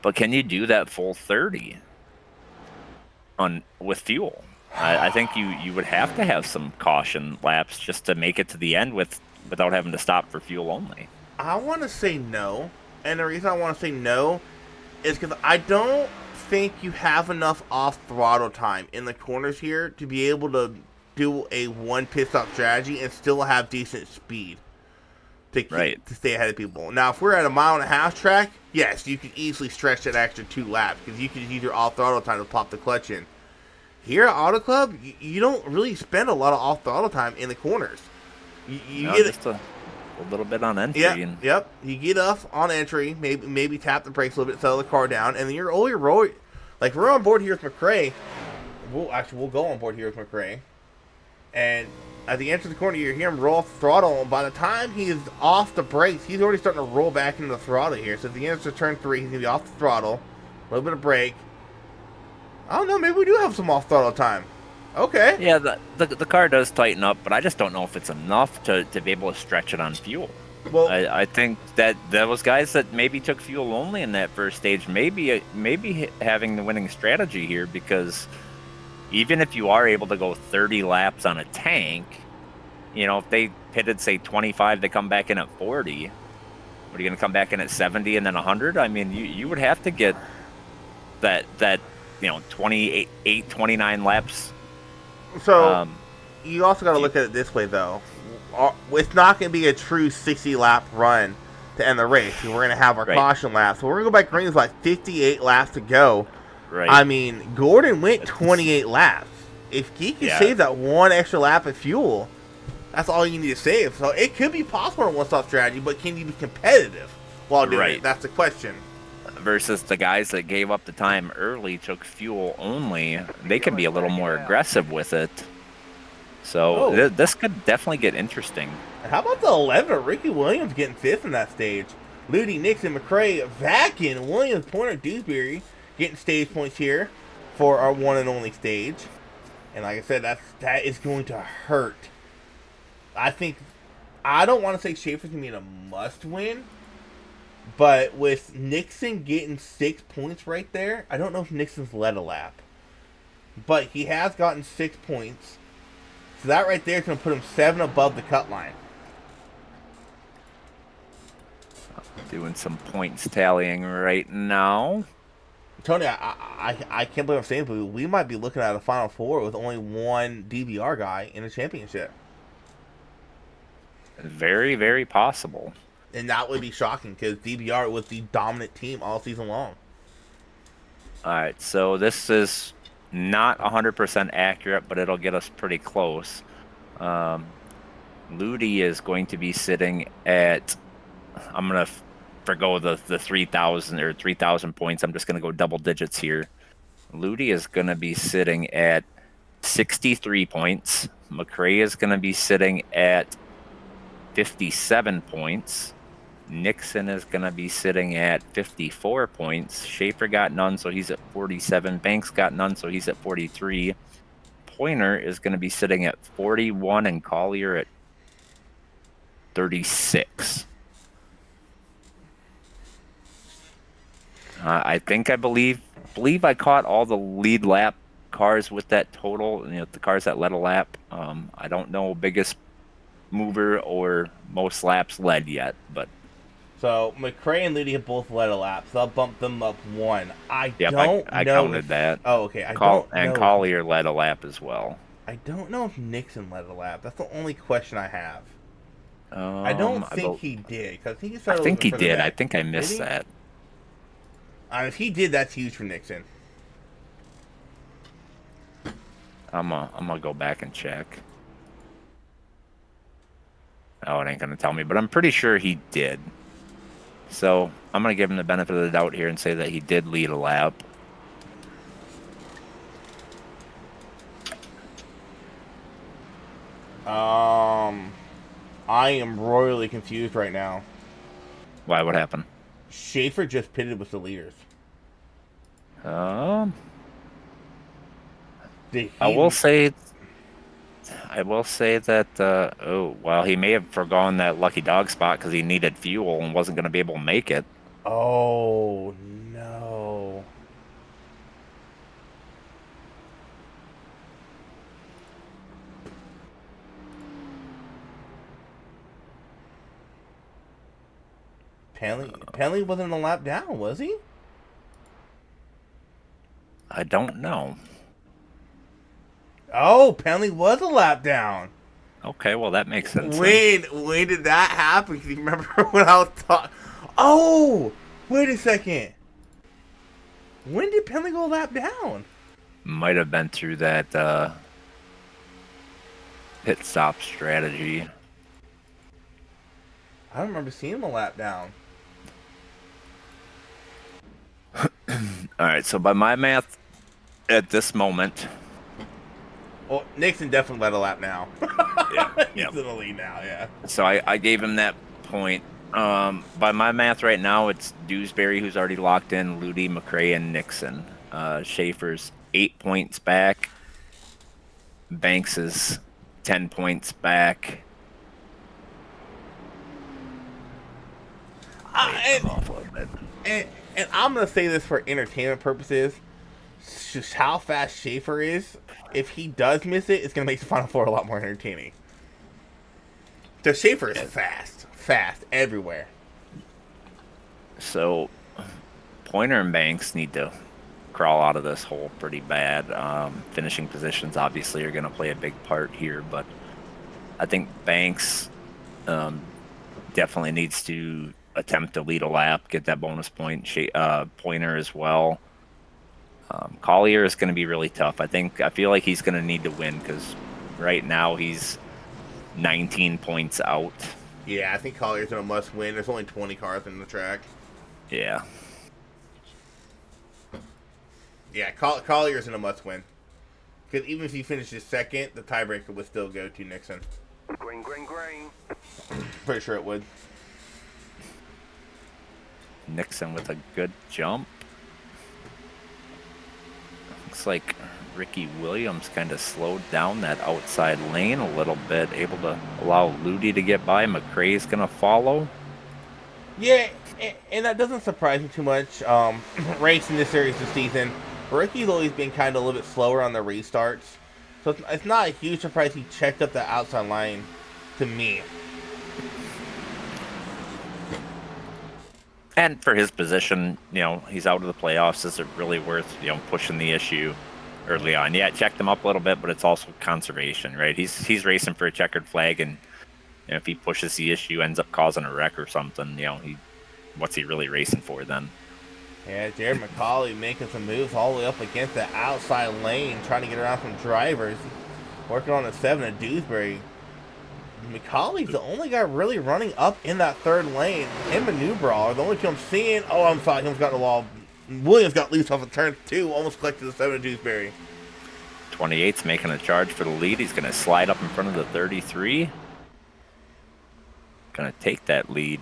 but can you do that full 30 with fuel? I think you would have to have some caution laps just to make it to the end without having to stop for fuel only. I want to say no, and the reason I want to say no is because I don't think you have enough off throttle time in the corners here to be able to do a one pit stop strategy and still have decent speed to stay ahead of people. Now, if we're at a 1.5 mile track, yes, you could easily stretch that extra 2 laps because you could use your off throttle time to pop the clutch in. Here at Auto Club, you don't really spend a lot of off throttle time in the corners. You get just a little bit on entry. Yep. You get off on entry, maybe tap the brakes a little bit, settle the car down, and then you're all your roll. Like we're on board here with McRae. We'll go on board here with McRae, and at the end of the corner, you hear him roll off the throttle. And by the time he's off the brakes, he's already starting to roll back into the throttle here. So at the end of turn 3, he's gonna be off the throttle, a little bit of brake. I don't know. Maybe we do have some off throttle time. Okay. Yeah, the car does tighten up, but I just don't know if it's enough to be able to stretch it on fuel. Well, I think that those guys that maybe took fuel only in that first stage maybe having the winning strategy here, because even if you are able to go 30 laps on a tank, if they pitted say 25, they come back in at 40. What are you going to come back in at 70 and then 100? I mean, you would have to get that 28, 29 laps. So you also got to look at it this way, though. It's not going to be a true 60-lap run to end the race. We're going to have our caution laps. So we're going to go back green with like 58 laps to go. Right. I mean, Gordon went 28 laps. If he can save that one extra lap of fuel, that's all you need to save. So it could be possible on a one-stop strategy, but can you be competitive while doing it? That's the question. Versus the guys that gave up the time early, took fuel only, they can be a little more aggressive with it. So this could definitely get interesting. How about the 11 of Ricky Williams getting 5th in that stage? Ludi, Nixon, McRae, Vakin, Williams, Pointer, Dewsbury getting stage points here for our one and only stage. And like I said, that is going to hurt. I don't want to say Schaefer's going to be a must-win, but with Nixon getting 6 points right there, I don't know if Nixon's led a lap. But he has gotten 6 points. So that right there is going to put him 7 above the cut line. Doing some points tallying right now. Tony, I can't believe I'm saying it, but we might be looking at a Final Four with only one DBR guy in the championship. Very, very possible. And that would be shocking because DBR was the dominant team all season long. All right, so this is not 100% accurate, but it'll get us pretty close. Ludi is going to be sitting at, I'm going to forgo the 3,000 or 3,000 points. I'm just going to go double digits here. Ludi is going to be sitting at 63 points. McRae is going to be sitting at 57 points. Nixon is going to be sitting at 54 points. Schaefer got none, so he's at 47. Banks got none, so he's at 43. Pointer is going to be sitting at 41 and Collier at 36. I believe I caught all the lead lap cars with that total. The cars that led a lap. I don't know biggest mover or most laps led yet, but So McRae and Ludi have both led a lap, so I'll bump them up one. I yep, don't I know counted if. that. Oh, okay. I don't And know. Collier led a lap as well. I don't know if Nixon led a lap. That's the only question I have. I don't think he did, because I think he I started a little think bit he further did. I back. think I Did missed he? that. If he did, that's huge for Nixon. I'm gonna go back and check. Oh, it ain't gonna tell me, but I'm pretty sure he did. So I'm gonna give him the benefit of the doubt here and say that he did lead a lap. I am royally confused right now. Why? What happened? Schaefer just pitted with the leaders. Um, Did I he? will say that. Well, he may have forgone that lucky dog spot because he needed fuel and wasn't gonna be able to make it. Oh no. Penley wasn't a lap down, was he? I don't know. Oh, Penley was a lap down. Okay, well that makes sense then. When did that happen? Can you remember when I was talking? Oh, wait a second. When did Penley go a lap down? Might have been through that pit stop strategy. I don't remember seeing him a lap down. All right, so by my math, at this moment, Well, Nixon definitely led a lap now. yeah. He's in the lead now, yeah. So I gave him that point. By my math right now, it's Dewsbury who's already locked in, Ludi, McRae, and Nixon. Schaefer's 8 points back. Banks is 10 points back. And I'm going to say this for entertainment purposes. Just how fast Schaefer is, if he does miss it, it's going to make the Final Four a lot more entertaining. So Schaefer is fast everywhere. So Pointer and Banks need to crawl out of this hole pretty bad. Finishing positions obviously are going to play a big part here, but I think Banks definitely needs to attempt to lead a lap, get that bonus point. Pointer as well. Collier is going to be really tough. I feel like he's going to need to win because right now he's 19 points out. Yeah, I think Collier's in a must win. There's only 20 cars in the track. Yeah. Yeah, Collier's in a must win. Because even if he finishes second, the tiebreaker would still go to Nixon. Green. Pretty sure it would. Nixon with a good jump. Looks like Ricky Williams kind of slowed down that outside lane a little bit, able to allow Ludi to get by. McRae's going to follow. Yeah, and that doesn't surprise me too much. Racing this series this season, Ricky's always been kind of a little bit slower on the restarts. So it's not a huge surprise he checked up the outside line to me. And for his position, he's out of the playoffs. Is it really worth, pushing the issue early on? Yeah, it checked him up a little bit, but it's also conservation, right? He's racing for a checkered flag, and if he pushes the issue, ends up causing a wreck or something, what's he really racing for then? Yeah, Jared McCauley making some moves all the way up against the outside lane, trying to get around some drivers. Working on a 7 at Dewsbury. McCauley's the only guy really running up in that third lane. Him and Newbrow are the only two I'm seeing. Oh, I'm sorry, Williams got the wall. Williams got loose off of turn 2, almost collected the 7 at Dewsbury. 28's making a charge for the lead. He's going to slide up in front of the 33. Going to take that lead.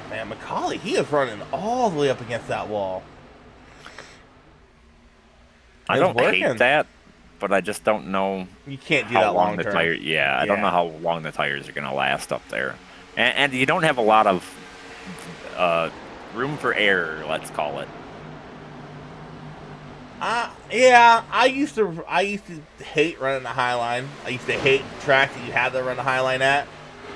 Man, McCauley, he is running all the way up against that wall. I don't hate that, but I just don't know You can't do how that long long the term. tire. Yeah, I don't know Yeah. how long the tires are going to last up there, and you don't have a lot of room for error. Let's call it. Yeah, I used to hate running the high line. I used to hate tracks that you had to run the high line at.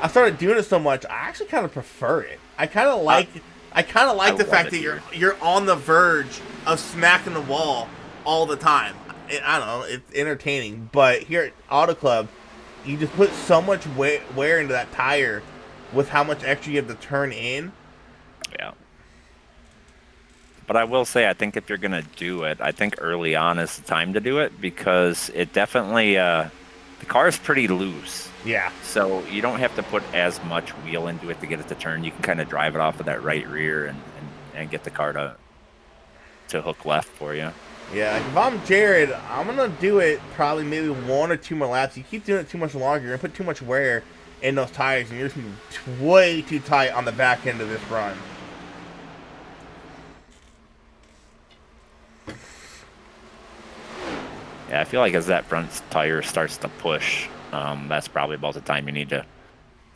I started doing it so much, I actually kind of prefer it. I, I kind of I like the love fact it that here. you're on the verge of smacking the wall all the time. I don't know, it's entertaining. But here at Auto Club, you just put so much wear into that tire with how much extra you have to turn in. Yeah. But I will say, I think if you're going to do it, I think early on is the time to do it because it definitely, the car is pretty loose. Yeah. So you don't have to put as much wheel into it to get it to turn. You can kind of drive it off of that right rear and get the car to hook left for you. Yeah, like if I'm Jared, I'm gonna do it probably maybe 1 or 2 more laps. You keep doing it too much longer, you're gonna put too much wear in those tires, and you're just gonna be way too tight on the back end of this run. Yeah, I feel like as that front tire starts to push, that's probably about the time you need to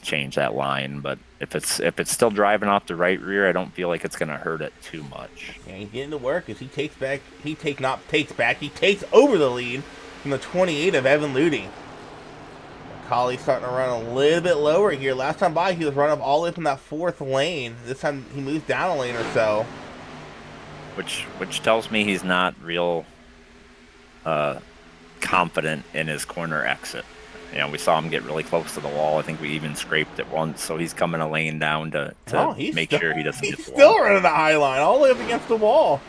change that line. But if it's still driving off the right rear, I don't feel like it's gonna hurt it too much. Yeah, he's getting to work as he takes back. He takes over the lead from the 28 of Evan Ludi. Colley's starting to run a little bit lower here. Last time by, he was running up all the way up in that fourth lane. This time he moves down a lane or so. Which tells me he's not real confident in his corner exit. You know, we saw him get really close to the wall. I think we even scraped it once, so he's coming a lane down to make sure he doesn't get the wall. He's still running the high line all the way up against the wall.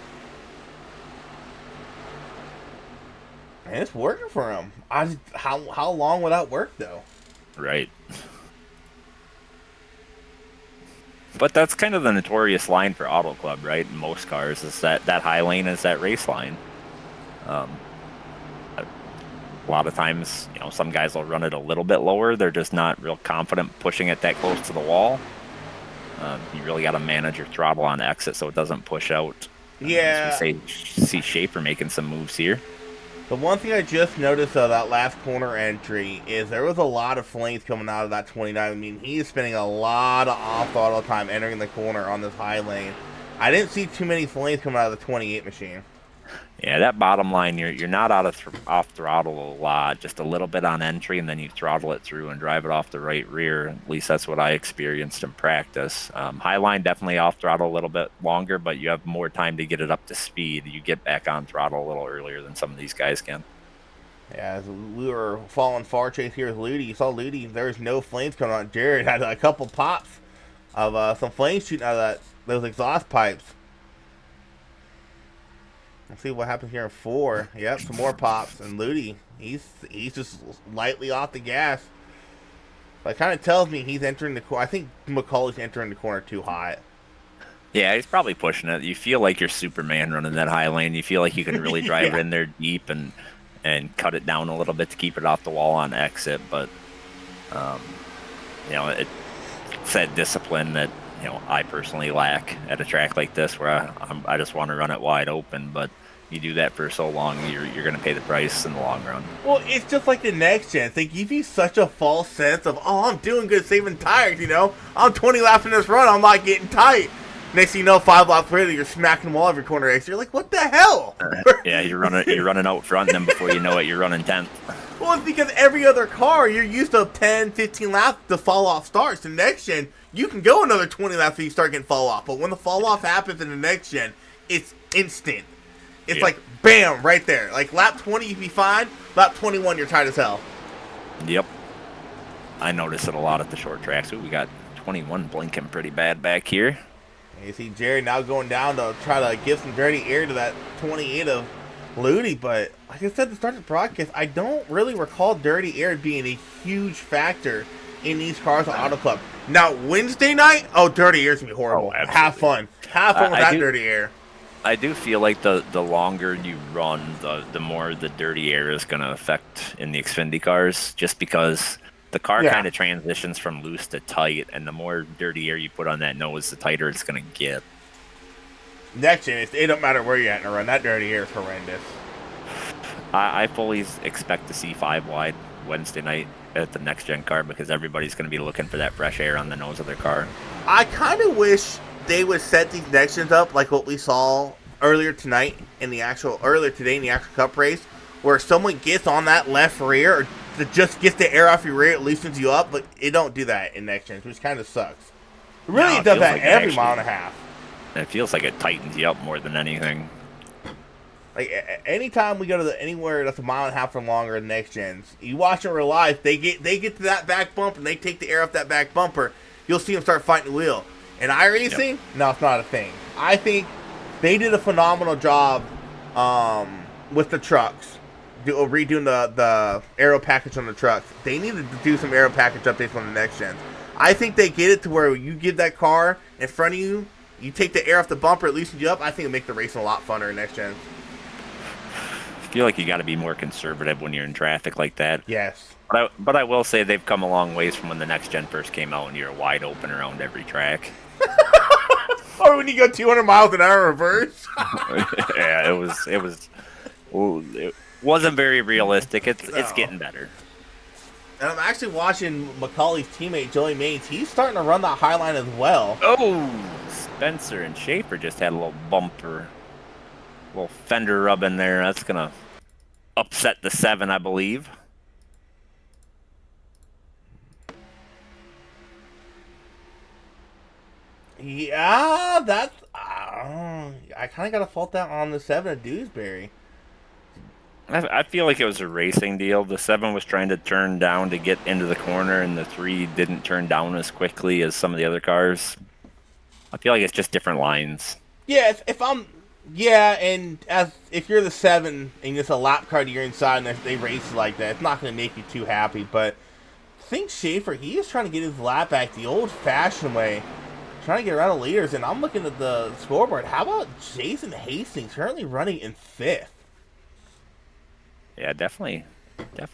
And it's working for him. How long would that work though? Right. But that's kind of the notorious line for Auto Club, right? In most cars, is that high lane is that race line. A lot of times, you know, some guys will run it a little bit lower. They're just not real confident pushing it that close to the wall. You really got to manage your throttle on exit so it doesn't push out. Yeah. As we see Schaefer making some moves here. The one thing I just noticed of that last corner entry is there was a lot of flames coming out of that 29. I mean, he is spending a lot of off-throttle time entering the corner on this high lane. I didn't see too many flames coming out of the 28 machine. Yeah, that bottom line, you're not off throttle a lot, just a little bit on entry, and then you throttle it through and drive it off the right rear. At least that's what I experienced in practice. High line definitely off throttle a little bit longer, but you have more time to get it up to speed. You get back on throttle a little earlier than some of these guys can. Yeah, as we were following far chase here with Ludi, you saw Ludi, there's no flames coming out. Jared had a couple pops of some flames shooting out of those exhaust pipes. Let's see what happens here in 4. Yep, some more pops. And Ludi, he's just lightly off the gas. But it kind of tells me he's entering the corner. I think McCauley's entering the corner too hot. Yeah, he's probably pushing it. You feel like you're Superman running that high lane. You feel like you can really drive it in there deep and cut it down a little bit to keep it off the wall on exit. But, you know, it's that discipline that, you know, I personally lack at a track like this where I just want to run it wide open. But you do that for so long, you're going to pay the price in the long run. Well, it's just like the next gen. They give you such a false sense of, oh, I'm doing good saving tires, you know? I'm 20 laps in this run, I'm not getting tight. Next thing you know, 5 laps later, you're smacking the wall every corner exit. You're like, what the hell? Yeah, you're running out front, and then before you know it, you're running 10th. Well, it's because every other car, you're used to 10, 15 laps to fall off starts. The next gen, you can go another 20 laps before you start getting fall off. But when the fall off happens in the next gen, it's instant. It's like, bam, right there. Like, lap 20, you be fine. Lap 21, you're tight as hell. Yep. I notice it a lot at the short tracks. Ooh, we got 21 blinking pretty bad back here. And you see Jerry now going down to try to give some dirty air to that 28 of Ludi. But, like I said to start the broadcast, I don't really recall dirty air being a huge factor in these cars on Auto Club. Now, Wednesday night, dirty air's going to be horrible. Oh, have fun. Have fun with that dirty air. I do feel like the longer you run, the more the dirty air is going to affect in the Xfinity cars, just because the car kind of transitions from loose to tight, and the more dirty air you put on that nose, the tighter it's going to get. Next gen, it don't matter where you're at in a run. That dirty air is horrendous. I fully expect to see 5 wide Wednesday night at the next gen car because everybody's going to be looking for that fresh air on the nose of their car. I kind of wish they would set these next gens up like what we saw earlier today in the actual cup race, where someone gets on that left rear or just gets the air off your rear, it loosens you up, but it don't do that in next gens, which kind of sucks. Really, No, it it does feels that like every mile and a half. It feels like it tightens you up more than anything. Like anytime we go to anywhere that's a mile and a half or longer in next gens, you watch it real life. They get to that back bump and they take the air off that back bumper. You'll see them start fighting the wheel. In iRacing, no, it's not a thing. I think they did a phenomenal job with the trucks, redoing the aero package on the trucks. They needed to do some aero package updates on the next gens. I think they get it to where you give that car in front of you, you take the air off the bumper, it loosens you up. I think it'll make the racing a lot funner in next gens. I feel like you got to be more conservative when you're in traffic like that. Yes. But I will say they've come a long ways from when the next gen first came out and you're wide open around every track. Or when you go 200 miles an hour reverse. Yeah, it wasn't very realistic. It's getting better. And I'm actually watching Macaulay's teammate Joey Maines. He's starting to run that high line as well. Oh, Spencer and Schaefer just had a little bumper, little fender rub in there. That's gonna upset the 7, I believe. Yeah, that's. I kind of got to fault that on the 7 at Dewsbury. I feel like it was a racing deal. The 7 was trying to turn down to get into the corner, and the 3 didn't turn down as quickly as some of the other cars. I feel like it's just different lines. Yeah, if I'm. Yeah, and if you're the 7 and it's a lap car to your inside and they race like that, it's not going to make you too happy. But I think Schaefer, he is trying to get his lap back the old-fashioned way. Trying to get around the leaders, and I'm looking at the scoreboard. How about Jason Hastings currently running in 5th? Yeah, definitely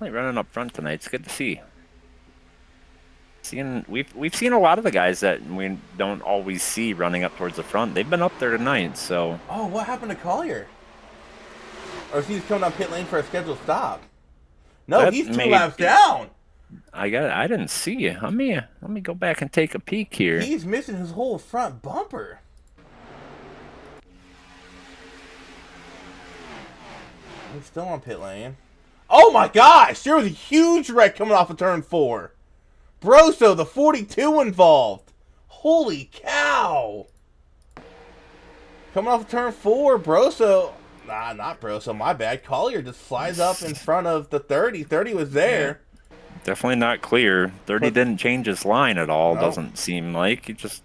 running up front tonight. It's good to see. We've seen a lot of the guys that we don't always see running up towards the front. They've been up there tonight, so. Oh, what happened to Collier? Or is he just coming down pit lane for a scheduled stop? No, he's 2 laps down. I didn't see it. Let me go back and take a peek here. He's missing his whole front bumper. He's still on pit lane. Oh my gosh! There was a huge wreck coming off of turn 4. Broso, the 42 involved. Holy cow! Coming off of turn 4, Broso. Nah, not Broso, my bad. Collier just slides up in front of the 30. 30 was there. Definitely not clear. 30 didn't change his line at all, No. Doesn't seem like. He just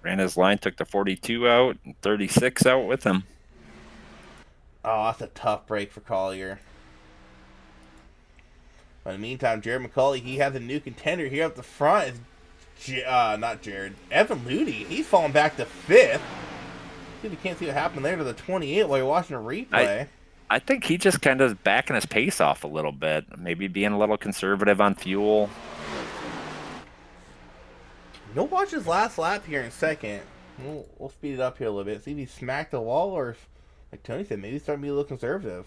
ran his line, took the 42 out, and 36 out with him. Oh, that's a tough break for Collier. But in the meantime, Jared McCauley, he has a new contender here up the front. It's not Jared. Evan Ludi, he's falling back to 5th. See if you can't see what happened there to the 28 while you're watching a replay. I think he just kind of backing his pace off a little bit. Maybe being a little conservative on fuel. Go watch his last lap here in second. We'll speed it up here a little bit. See if he smacked the wall or, like Tony said, maybe he's starting to be a little conservative.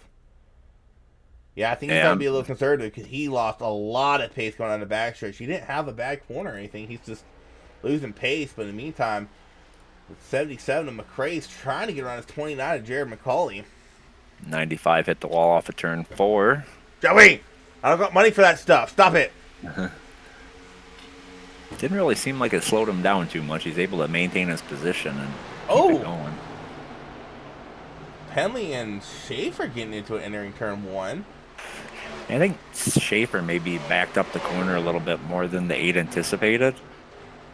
Yeah, I think he's starting to be a little conservative because he lost a lot of pace going on the backstretch. He didn't have a bad corner or anything. He's just losing pace. But in the meantime, with 77 of McRae's trying to get around his 29 of Jared McCauley. 95 hit the wall off of turn 4. Joey, I don't got money for that stuff. Stop it. Didn't really seem like it slowed him down too much. He's able to maintain his position and keep it going. Penley and Schaefer getting into it entering turn 1. I think Schaefer maybe backed up the corner a little bit more than the 8 anticipated.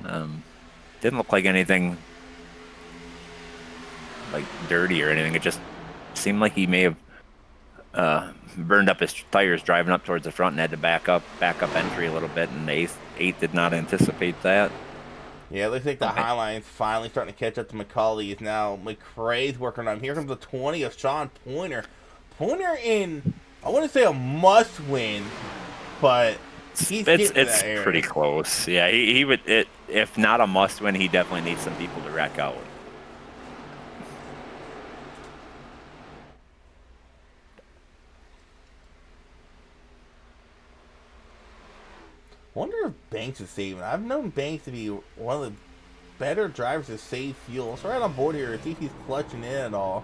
Didn't look like anything like dirty or anything. It just seemed like he may have burned up his tires driving up towards the front and had to back up entry a little bit, and the 8 did not anticipate that. Yeah, it looks like the high line's finally starting to catch up to McCauley. Is now McRae's working on him. Here comes the 20 of Sean Pointer. Pointer in, I wouldn't say a must-win, but it's pretty close. Yeah, he would. If not a must-win, he definitely needs some people to wreck out. Wonder if Banks is saving. I've known Banks to be one of the better drivers to save fuel. Let's right on board here. See if he's clutching in at all.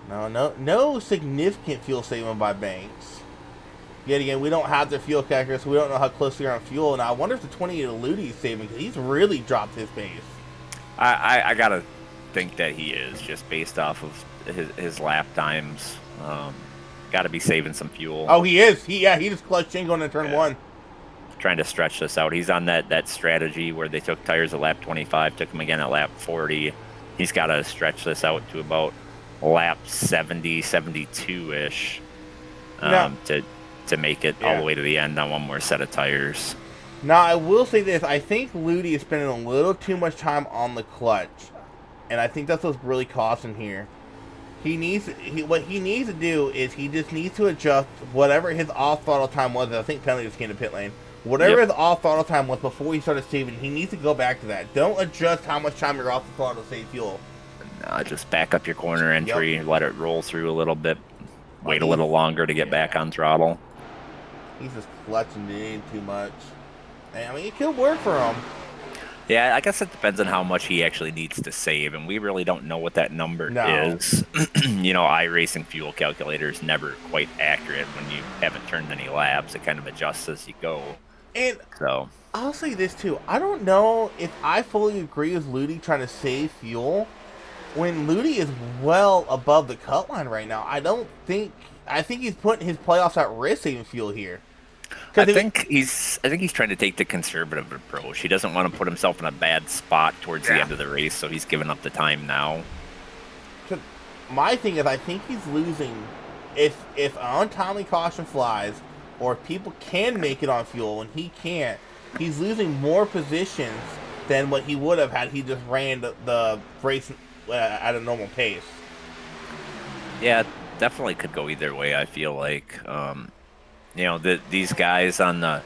No significant fuel saving by Banks. Yet again, we don't have the fuel calculator, so we don't know how close we are on fuel. Now, I wonder if the 28 Eludi is saving, because he's really dropped his pace. I gotta think that he is, just based off of his lap times. Got to be saving some fuel. Oh, he is. He just clutched in going into turn one. Trying to stretch this out. He's on that strategy where they took tires at lap 25, took him again at lap 40. He's got to stretch this out to about lap 70, 72-ish to make it all the way to the end on one more set of tires. Now, I will say this. I think Ludi is spending a little too much time on the clutch. And I think that's what's really costing here. What he needs to do is he just needs to adjust whatever his off throttle time was. I think penalty just came to pit lane. Whatever his off throttle time was before he started saving, he needs to go back to that. Don't adjust how much time you're off the throttle to save fuel. No, just back up your corner entry, let it roll through a little bit, wait a little longer to get back on throttle. He's just clutching it in too much. And, I mean, it could work for him. Yeah, I guess it depends on how much he actually needs to save, and we really don't know what that number is. iRacing fuel calculator is never quite accurate when you haven't turned any laps. It kind of adjusts as you go. And so I'll say this too. I don't know if I fully agree with Ludi trying to save fuel when Ludi is well above the cut line right now. I think he's putting his playoffs at risk saving fuel here. I think he's trying to take the conservative approach. He doesn't want to put himself in a bad spot towards the end of the race, so he's giving up the time now. My thing is, I think he's losing if an untimely caution flies, or if people can make it on fuel and he can't. He's losing more positions than what he would have had he just ran the race at a normal pace. Yeah, definitely could go either way. I feel like. These guys on the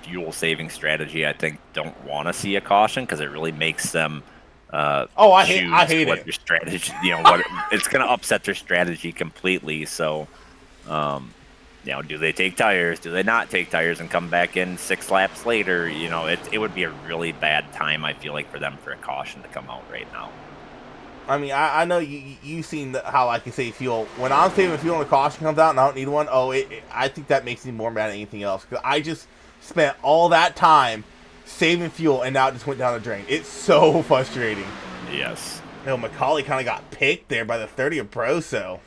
fuel saving strategy, I think, don't want to see a caution because it really makes them I hate it. Their strategy, it's going to upset their strategy completely. So, do they take tires? Do they not take tires and come back in 6 laps later? It would be a really bad time, I feel like, for them for a caution to come out right now. I mean, I know you've seen how I can save fuel. When I'm saving fuel and a caution comes out and I don't need one, I think that makes me more mad than anything else. Because I just spent all that time saving fuel and now it just went down the drain. It's so frustrating. Yes. McCauley kind of got picked there by the 30 of Proso.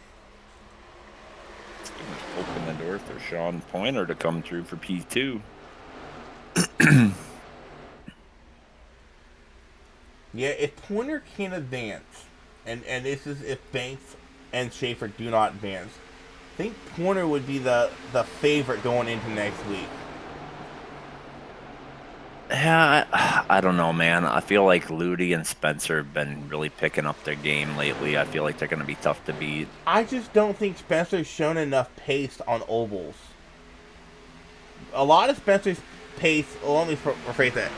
Open the door for Sean Pointer to come through for P2. Yeah, if Pointer can advance, and this is if Banks and Schaefer do not advance, I think Pointer would be the favorite going into next week. Yeah, I don't know, man. I feel like Ludi and Spencer have been really picking up their game lately. I feel like they're going to be tough to beat. I just don't think Spencer's shown enough pace on ovals. A lot of Spencer's pace, let me rephrase that.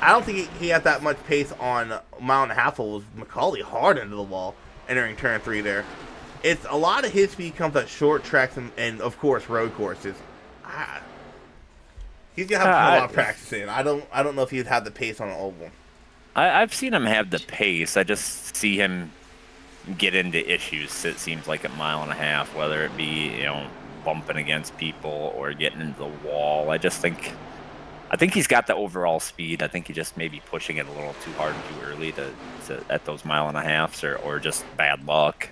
I don't think he had that much pace on mile and a half ovals. McCauley hard into the wall entering turn 3 there. It's a lot of his speed comes at short tracks and of course road courses. He's gonna have to put a lot of practice in. I don't know if he'd have the pace on an oval. I've seen him have the pace. I just see him get into issues. It seems like a mile and a half, whether it be bumping against people or getting into the wall. I think he's got the overall speed. I think he just may be pushing it a little too hard too early to at those mile and a halves or just bad luck.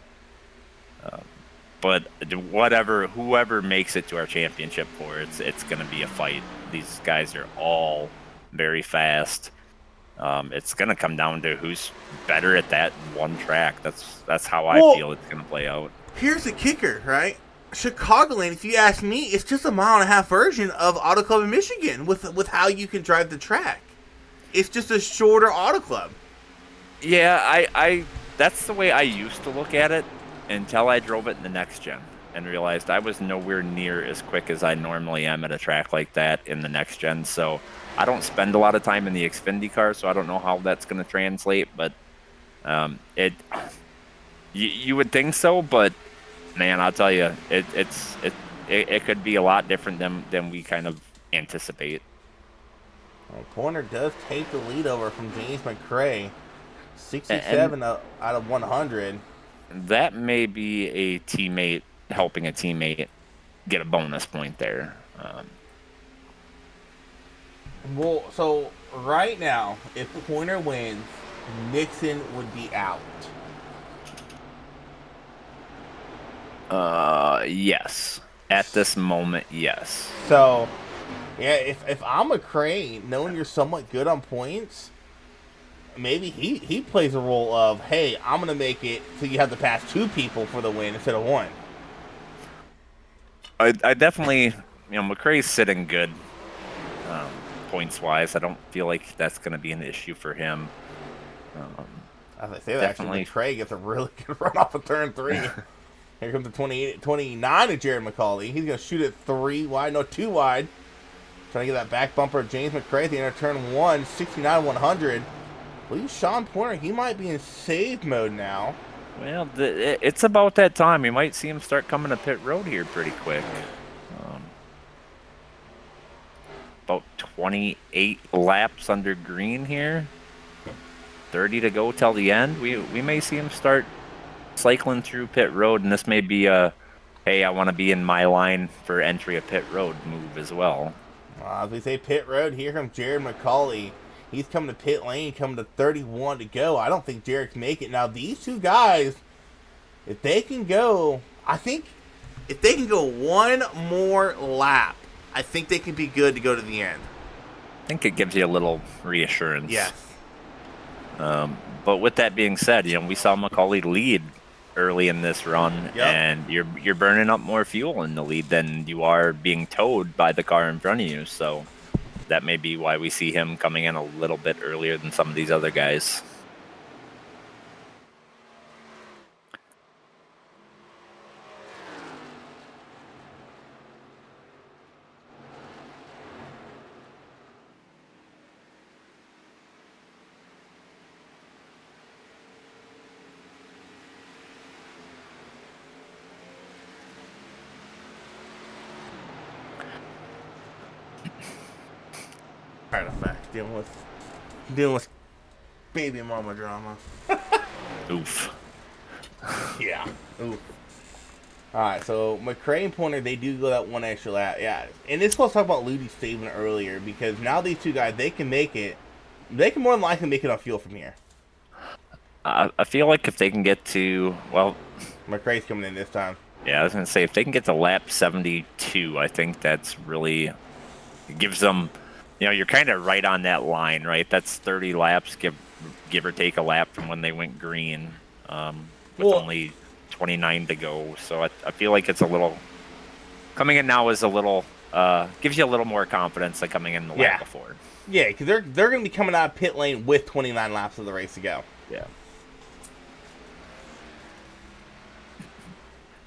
But whoever makes it to our championship for it's going to be a fight. These guys are all very fast. It's going to come down to who's better at that one track. That's how I feel it's going to play out. Here's the kicker, right? Chicagoland, if you ask me, it's just a mile and a half version of Auto Club in Michigan with how you can drive the track. It's just a shorter Auto Club. Yeah, I that's the way I used to look at it until I drove it in the next gen and realized I was nowhere near as quick as I normally am at a track like that in the next gen. So I don't spend a lot of time in the Xfinity car, so I don't know how that's going to translate. But you would think so, but man, I'll tell you, it could be a lot different than we kind of anticipate. Well, Pointer does take the lead over from James McRae, And 67 out of 100. that may be a teammate helping a teammate get a bonus point there. Well, so right now, if Pointer wins, Nixon would be out. Yes. At this moment, yes. So, yeah, if I'm a Crane, knowing you're somewhat good on points, maybe he plays a role of, hey, I'm going to make it so you have to pass 2 people for the win instead of 1. I definitely, McRae's sitting good points wise. I don't feel like that's going to be an issue for him. As I say that, Definitely. actually, McRae gets a really good run off of turn 3. Here comes the 29 of Jared McCauley. He's going to shoot it 3 wide, no, 2 wide. Trying to get that back bumper of James McRae at the end of turn 1, 69-100. I believe Sean Pointer, he might be in save mode now. Well, it's about that time. You might see him start coming to pit road here pretty quick. About 28 laps under green here. 30 to go till the end. We may see him start cycling through pit road, and this may be a, hey, I want to be in my line for entry of pit road move as well. As we say pit road, here comes Jared McCauley. He's coming to pit lane, coming to 31 to go. I don't think Jared can make it. Now, these 2 guys, if they can go, I think if they can go 1 more lap, I think they can be good to go to the end. I think it gives you a little reassurance. Yes. But with that being said, we saw McCauley lead early in this run, yep. And you're burning up more fuel in the lead than you are being towed by the car in front of you. So that may be why we see him coming in a little bit earlier than some of these other guys. Artifact dealing with baby mama drama. Oof. Yeah. Oof. Alright, so McRae and Pointer, they do go that 1 extra lap. Yeah. And it's supposed to talk about Ludi saving earlier, because now these 2 guys, they can make it. They can more than likely make it on fuel from here. I feel like if they can get to, well, McRae's coming in this time. Yeah, I was going to say, if they can get to lap 72, I think that's really, it gives them, you're kind of right on that line, right? That's 30 laps, give or take a lap from when they went green, with only 29 to go. So I feel like it's a little, coming in now is a little, gives you a little more confidence than coming in the lap before. Yeah, because they're going to be coming out of pit lane with 29 laps of the race to go. Yeah.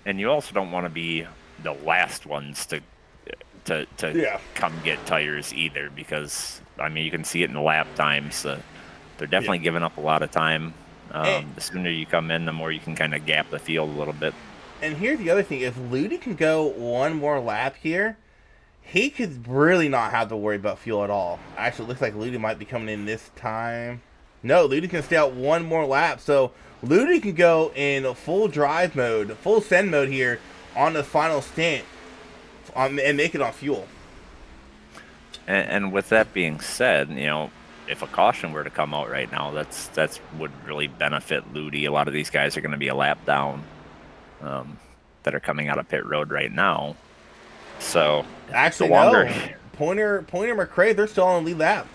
And you also don't want to be the last ones to come get tires either, because you can see it in the lap times. They're definitely giving up a lot of time. The sooner you come in, the more you can kind of gap the field a little bit. And here's the other thing: if Ludi can go 1 more lap here, he could really not have to worry about fuel at all. Actually, it looks like Ludi might be coming in this time. No, Ludi can stay out 1 more lap, so Ludi can go in full drive mode, full send mode here on the final stint, and make it on fuel. And with that being said, if a caution were to come out right now, that's would really benefit Ludi. A lot of these guys are going to be a lap down, that are coming out of pit road right now. So actually, no. Pointer, McRae, they're still on the lead lap.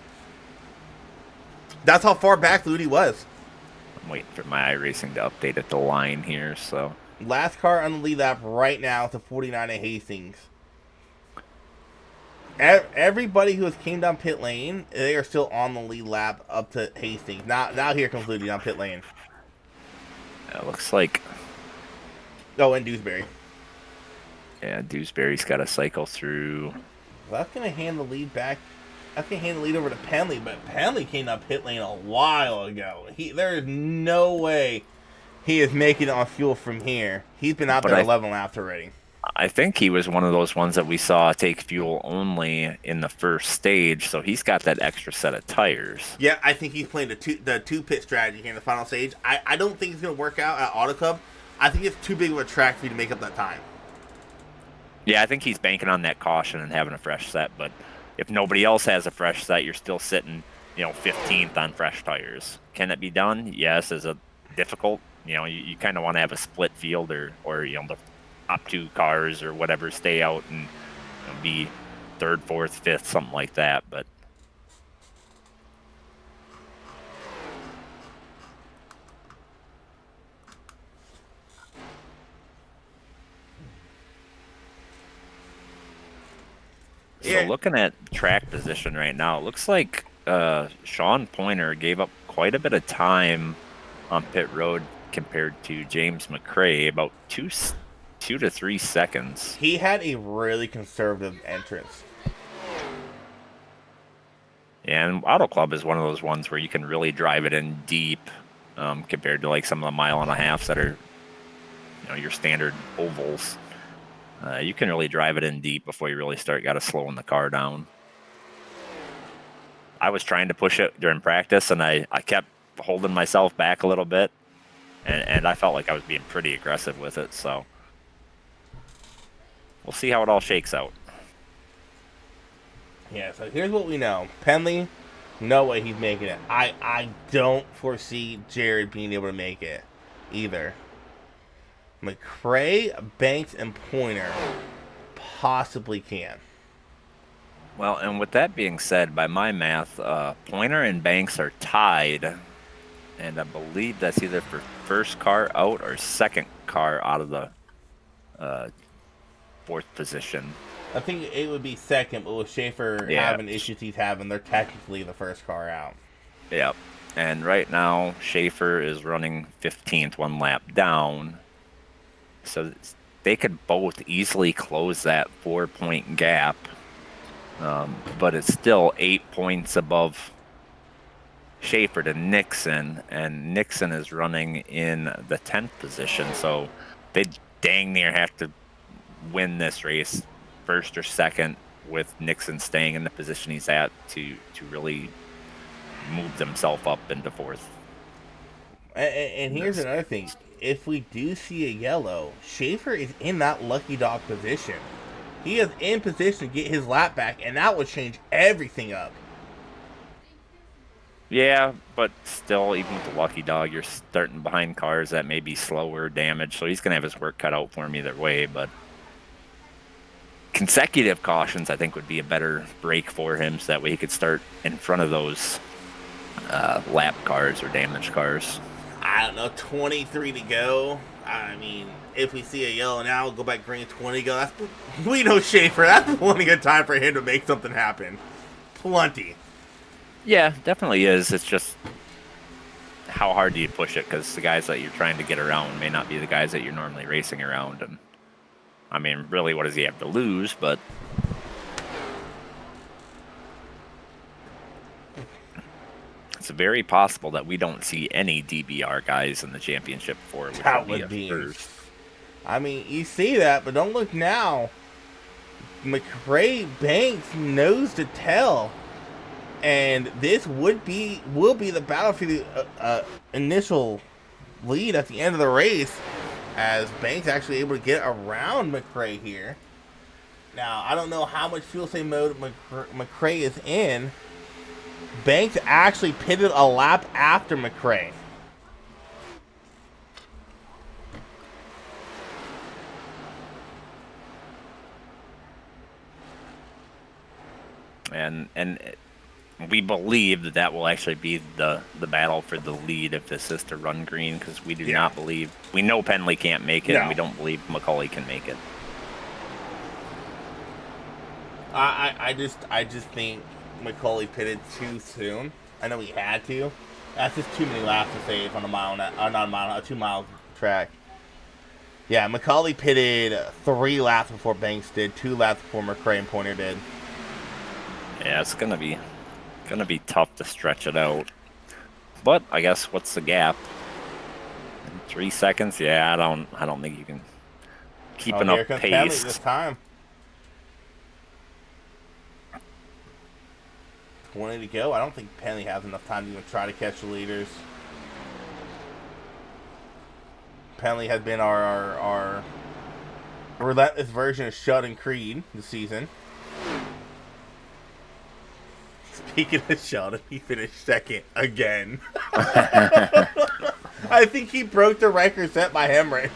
That's how far back Ludi was. I'm waiting for my iRacing to update at the line here. So last car on the lead lap right now to 49 at Hastings. Everybody who has came down pit lane, they are still on the lead lap up to Hastings. Now here comes Ludi down pit lane. It looks like. Oh, and Dewsbury. Yeah, Dewsbury's got to cycle through. Well, that's going to hand the lead back. That's going to hand the lead over to Penley, but Penley came down pit lane a while ago. There is no way he is making it on fuel from here. He's been out there 11 laps already. I think he was one of those ones that we saw take fuel only in the first stage, so he's got that extra set of tires. Yeah, I think he's playing the two pit strategy here in the final stage. I don't think it's going to work out at Auto Club. I think it's too big of a track for you to make up that time. Yeah, I think he's banking on that caution and having a fresh set, but if nobody else has a fresh set, you're still sitting, 15th on fresh tires. Can it be done? Yes. Is it difficult? You kind of want to have a split field or the top two cars or whatever stay out and be third, fourth, fifth, something like that. But so Yeah, looking at track position right now, it looks like Sean Pointer gave up quite a bit of time on pit road compared to James McRae, about 2 to 3 seconds. he had a really conservative entrance. And Auto Club is one of those ones where you can really drive it in deep compared to like some of the mile and a halfs that are, your standard ovals. You can really drive it in deep before you really got to slowing the car down. I was trying to push it during practice, and I kept holding myself back a little bit, and I felt like I was being pretty aggressive with it. So we'll see how it all shakes out. Yeah, so here's what we know. Penley, no way he's making it. I don't foresee Jared being able to make it either. McRae, Banks, and Pointer possibly can. Well, and with that being said, by my math, Pointer and Banks are tied, and I believe that's either for first car out or second car out of the fourth position. I think it would be second, but with Schaefer having issues he's having, they're technically the first car out. Yep. And right now, Schaefer is running 15th, one lap down. So they could both easily close that 4-point gap, but it's still 8 points above Schaefer to Nixon, and Nixon is running in the 10th position. So they dang near have to win this race first or second, with Nixon staying in the position he's at to really move themselves up into fourth. And here's another thing. If we do see a yellow, Schaefer is in that lucky dog position. He is in position to get his lap back, and that would change everything up. Yeah, but still, even with the lucky dog, you're starting behind cars that may be slower, damaged, so he's going to have his work cut out for him either way, but consecutive cautions, I think, would be a better break for him, so that way he could start in front of those lap cars or damaged cars. I don't know, 23 to go. I mean, if we see a yellow now, go back green, 20 to go. We know Schaefer. That's plenty of time for him to make something happen. Plenty. Yeah, definitely is. It's just how hard do you push it? Because the guys that you're trying to get around may not be the guys that you're normally racing around. And I mean, really, what does he have to lose? But it's very possible that we don't see any DBR guys in the championship for it, which That would be a first. I mean, you see that, but don't look now. McRae Banks nose to tail, and this will be the battle for the initial lead at the end of the race, as Banks actually able to get around McRae here. Now, I don't know how much fuel save mode McRae is in. Banks actually pitted a lap after McRae. And we believe that will actually be the battle for the lead if this is to run green, because we do not believe, we know Penley can't make it, and we don't believe McCauley can make it. I just think McCauley pitted too soon. I know he had to. That's just too many laps to save on a 2 mile track. Yeah, McCauley pitted 3 laps before Banks did, 2 laps before McRae and Pointer did. Yeah, it's gonna be tough to stretch it out. But I guess what's the gap? 3 seconds? Yeah, I don't think you can keeping up here comes Penley this pace. time. 20 to go. I don't think Penley has enough time to even try to catch the leaders. Penley has been our relentless version of Shut and Creed this season. Speaking of Sheldon, he finished second again. I think he broke the record set by Hemrick.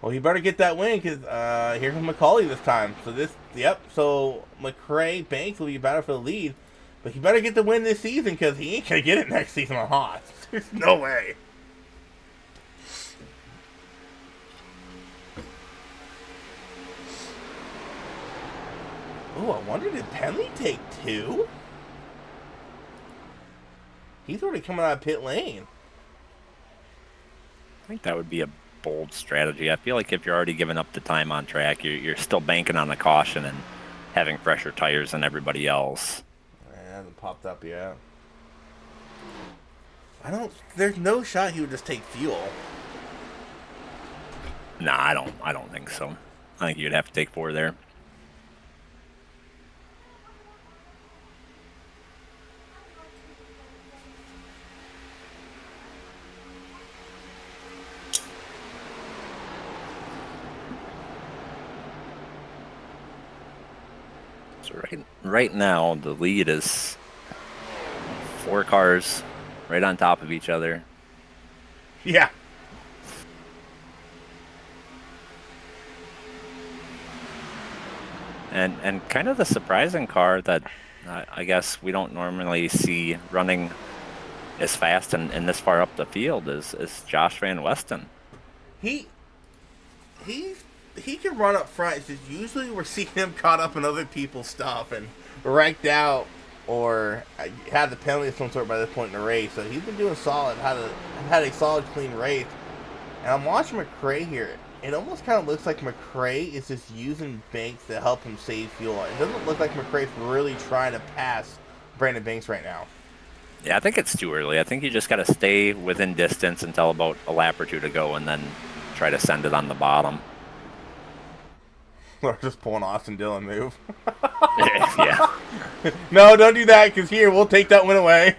Well, he better get that win because here comes McCauley this time. So McRae Banks will be battle for the lead, but he better get the win this season because he ain't gonna get it next season on Haas. There's no way. Oh, I wonder, did Penley take 2? He's already coming out of pit lane. I think that would be a bold strategy. I feel like if you're already giving up the time on track, you're still banking on the caution and having fresher tires than everybody else. It hasn't popped up yet. There's no shot he would just take fuel. Nah, I don't think so. I think you'd have to take 4 there. So right now, the lead is 4 cars right on top of each other. Yeah. And kind of the surprising car that I guess we don't normally see running as fast and this far up the field is Josh Van Westen. He can run up front. It's just usually we're seeing him caught up in other people's stuff and wrecked out or had the penalty of some sort by this point in the race. So he's been doing solid. Had a solid, clean race. And I'm watching McRae here. It almost kind of looks like McRae is just using Banks to help him save fuel. It doesn't look like McRae's really trying to pass Brandon Banks right now. Yeah, I think it's too early. I think you just got to stay within distance until about a lap or 2 to go and then try to send it on the bottom. Or just pull an Austin Dillon move. Yeah. No, don't do that, because here, we'll take that win away.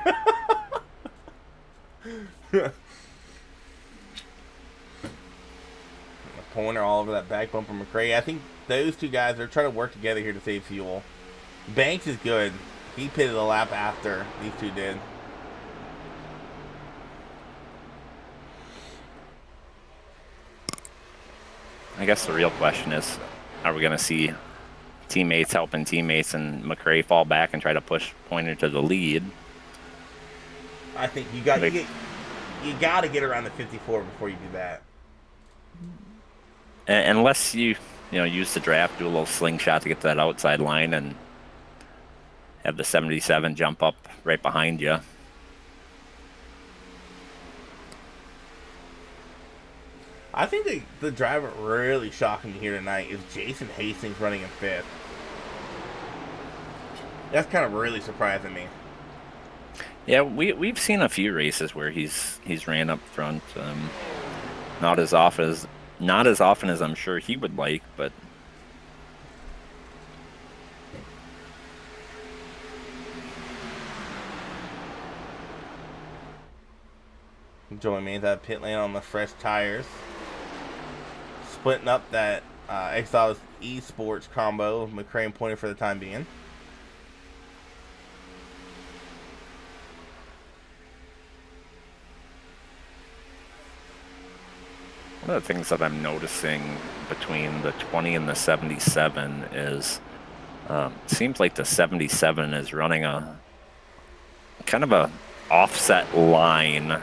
Pointer all over that back bumper McRae. I think those two guys are trying to work together here to save fuel. Banks is good. He pitted a lap after these two did. I guess the real question is, are we going to see teammates helping teammates and McRae fall back and try to push Pointer to the lead? I think you got to get around the 54 before you do that. Unless you use the draft, do a little slingshot to get to that outside line and have the 77 jump up right behind you. I think the driver really shocking me here tonight is Jason Hastings running in 5th. That's kind of really surprising me. Yeah, we've seen a few races where he's ran up front. Not as often as I'm sure he would like, but Joey made that pit lane on the fresh tires. Splitting up that Exiles Esports combo of McRae and Pointer for the time being. one of the things that I'm noticing between the 20 and the 77 is seems like the 77 is running a kind of a offset line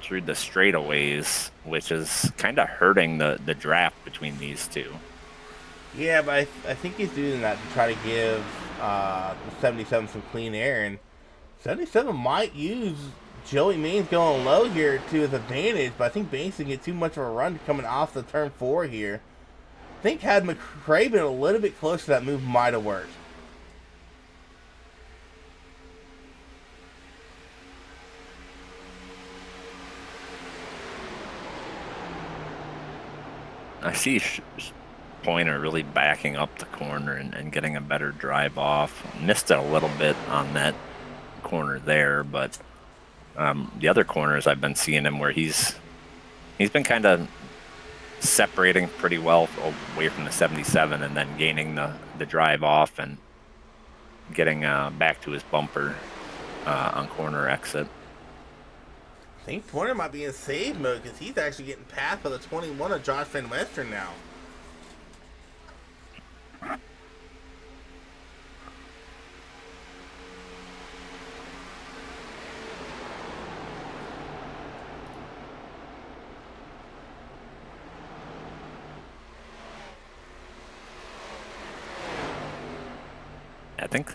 through the straightaways, which is kind of hurting the draft between these two. Yeah, but I think he's doing that to try to give the 77 some clean air, and 77 might use Joey Means going low here to his advantage, but I think Banks can get too much of a run coming off the turn 4 here. I think had McRae been a little bit closer, that move might have worked. I see Pointer really backing up the corner and getting a better drive off. Missed it a little bit on that corner there, but the other corners I've been seeing him where he's been kind of separating pretty well away from the 77 and then gaining the drive off and getting back to his bumper on corner exit. I think Pointer might be in save mode because he's actually getting passed by the 21 of Josh Van Western now.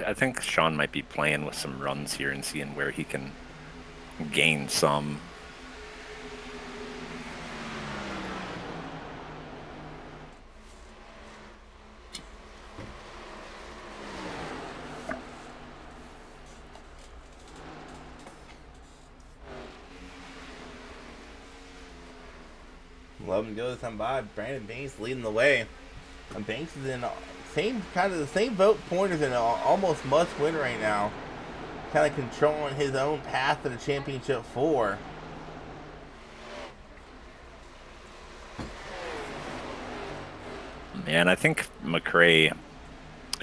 I think Sean might be playing with some runs here and seeing where he can gain some. Love and go this time by. Brandon Banks leading the way. And Banks is in the same vote. Pointers in almost must win right now. Kind of controlling his own path to the championship 4. And I think McRae,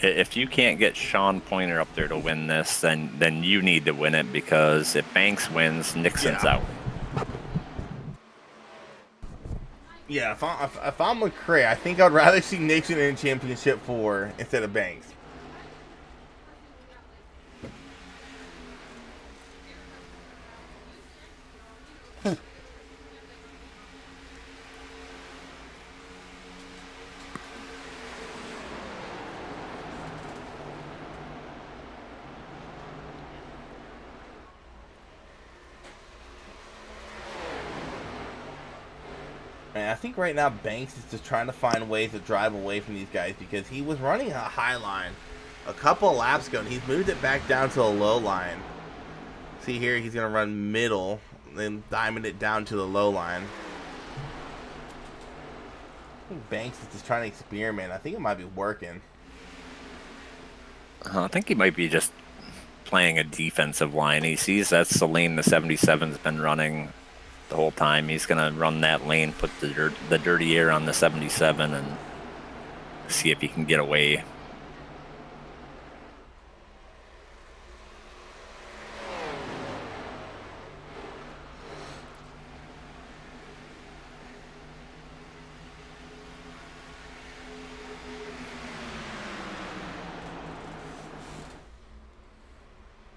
if you can't get Sean Pointer up there to win this, then you need to win it, because if Banks wins, Nixon's out. Yeah, if I'm McRae, I think I'd rather see Nixon in championship 4 instead of Banks. And I think right now Banks is just trying to find ways to drive away from these guys, because he was running a high line a couple of laps ago and he's moved it back down to a low line. See here, he's going to run middle, then diamond it down to the low line. I think Banks is just trying to experiment. I think it might be working. I think he might be just playing a defensive line. He sees that's the lane the 77's been running the whole time. He's going to run that lane, put the dirty air on the 77 and see if he can get away.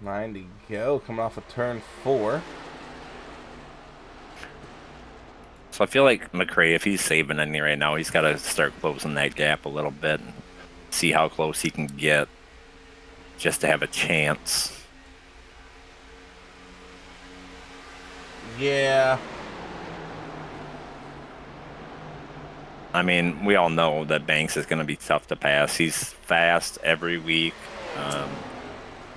Nine to go, coming off of turn 4. So I feel like McRae, if he's saving any right now, he's got to start closing that gap a little bit and see how close he can get just to have a chance. Yeah. I mean, we all know that Banks is going to be tough to pass. He's fast every week.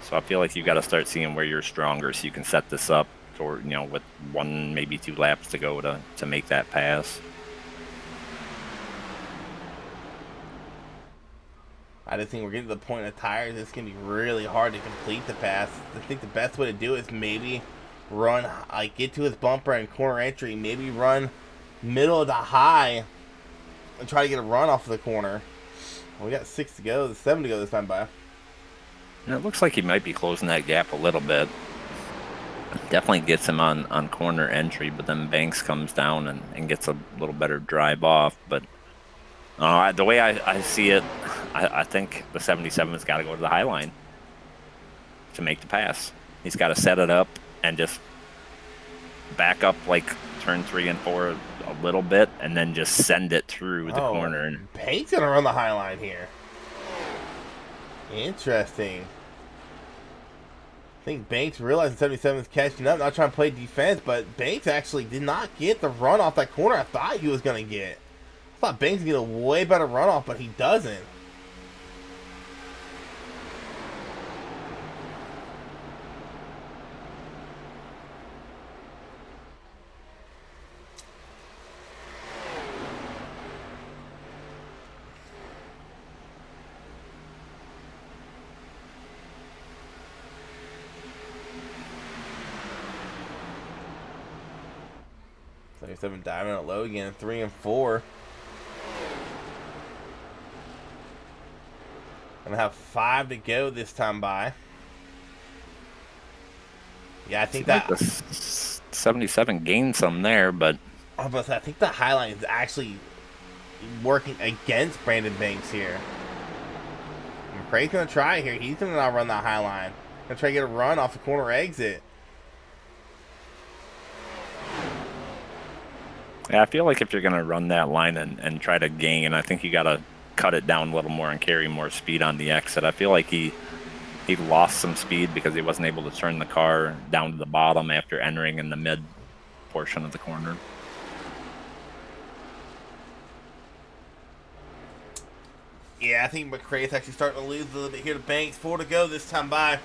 So I feel like you got to start seeing where you're stronger so you can set this up for, with 1, maybe 2 laps to go to make that pass. I just think we're getting to the point of tires. It's going to be really hard to complete the pass. I think the best way to do it is maybe run, get to his bumper and corner entry. Maybe run middle to high and try to get a run off of the corner. We got 6 to go, 7 to go this time by. And it looks like he might be closing that gap a little bit. Definitely gets him on corner entry, but then Banks comes down and gets a little better drive off. But the way I see it, I think the 77's got to go to the high line to make the pass. He's got to set it up and just back up like turn 3 and 4 a little bit, and then just send it through the corner. And Banks gonna run the high line here. Interesting. I think Banks realized the 77 is catching up, not trying to play defense, but Banks actually did not get the run off that corner I thought he was going to get. I thought Banks would get a way better run off, but he doesn't. 27 diving it low again. 3 and 4. Gonna have 5 to go this time by. Yeah, I think that like the 77 gained some there, but I think the highline is actually working against Brandon Banks here. McRae's gonna try here. He's gonna not run that highline. Gonna try to get a run off the corner exit. yeah, I feel like if you're going to run that line and try to gain, I think you got to cut it down a little more and carry more speed on the exit. I feel like he lost some speed because he wasn't able to turn the car down to the bottom after entering in the mid portion of the corner. Yeah, I think McRae's actually starting to lose a little bit here to Banks. 4 to go this time by.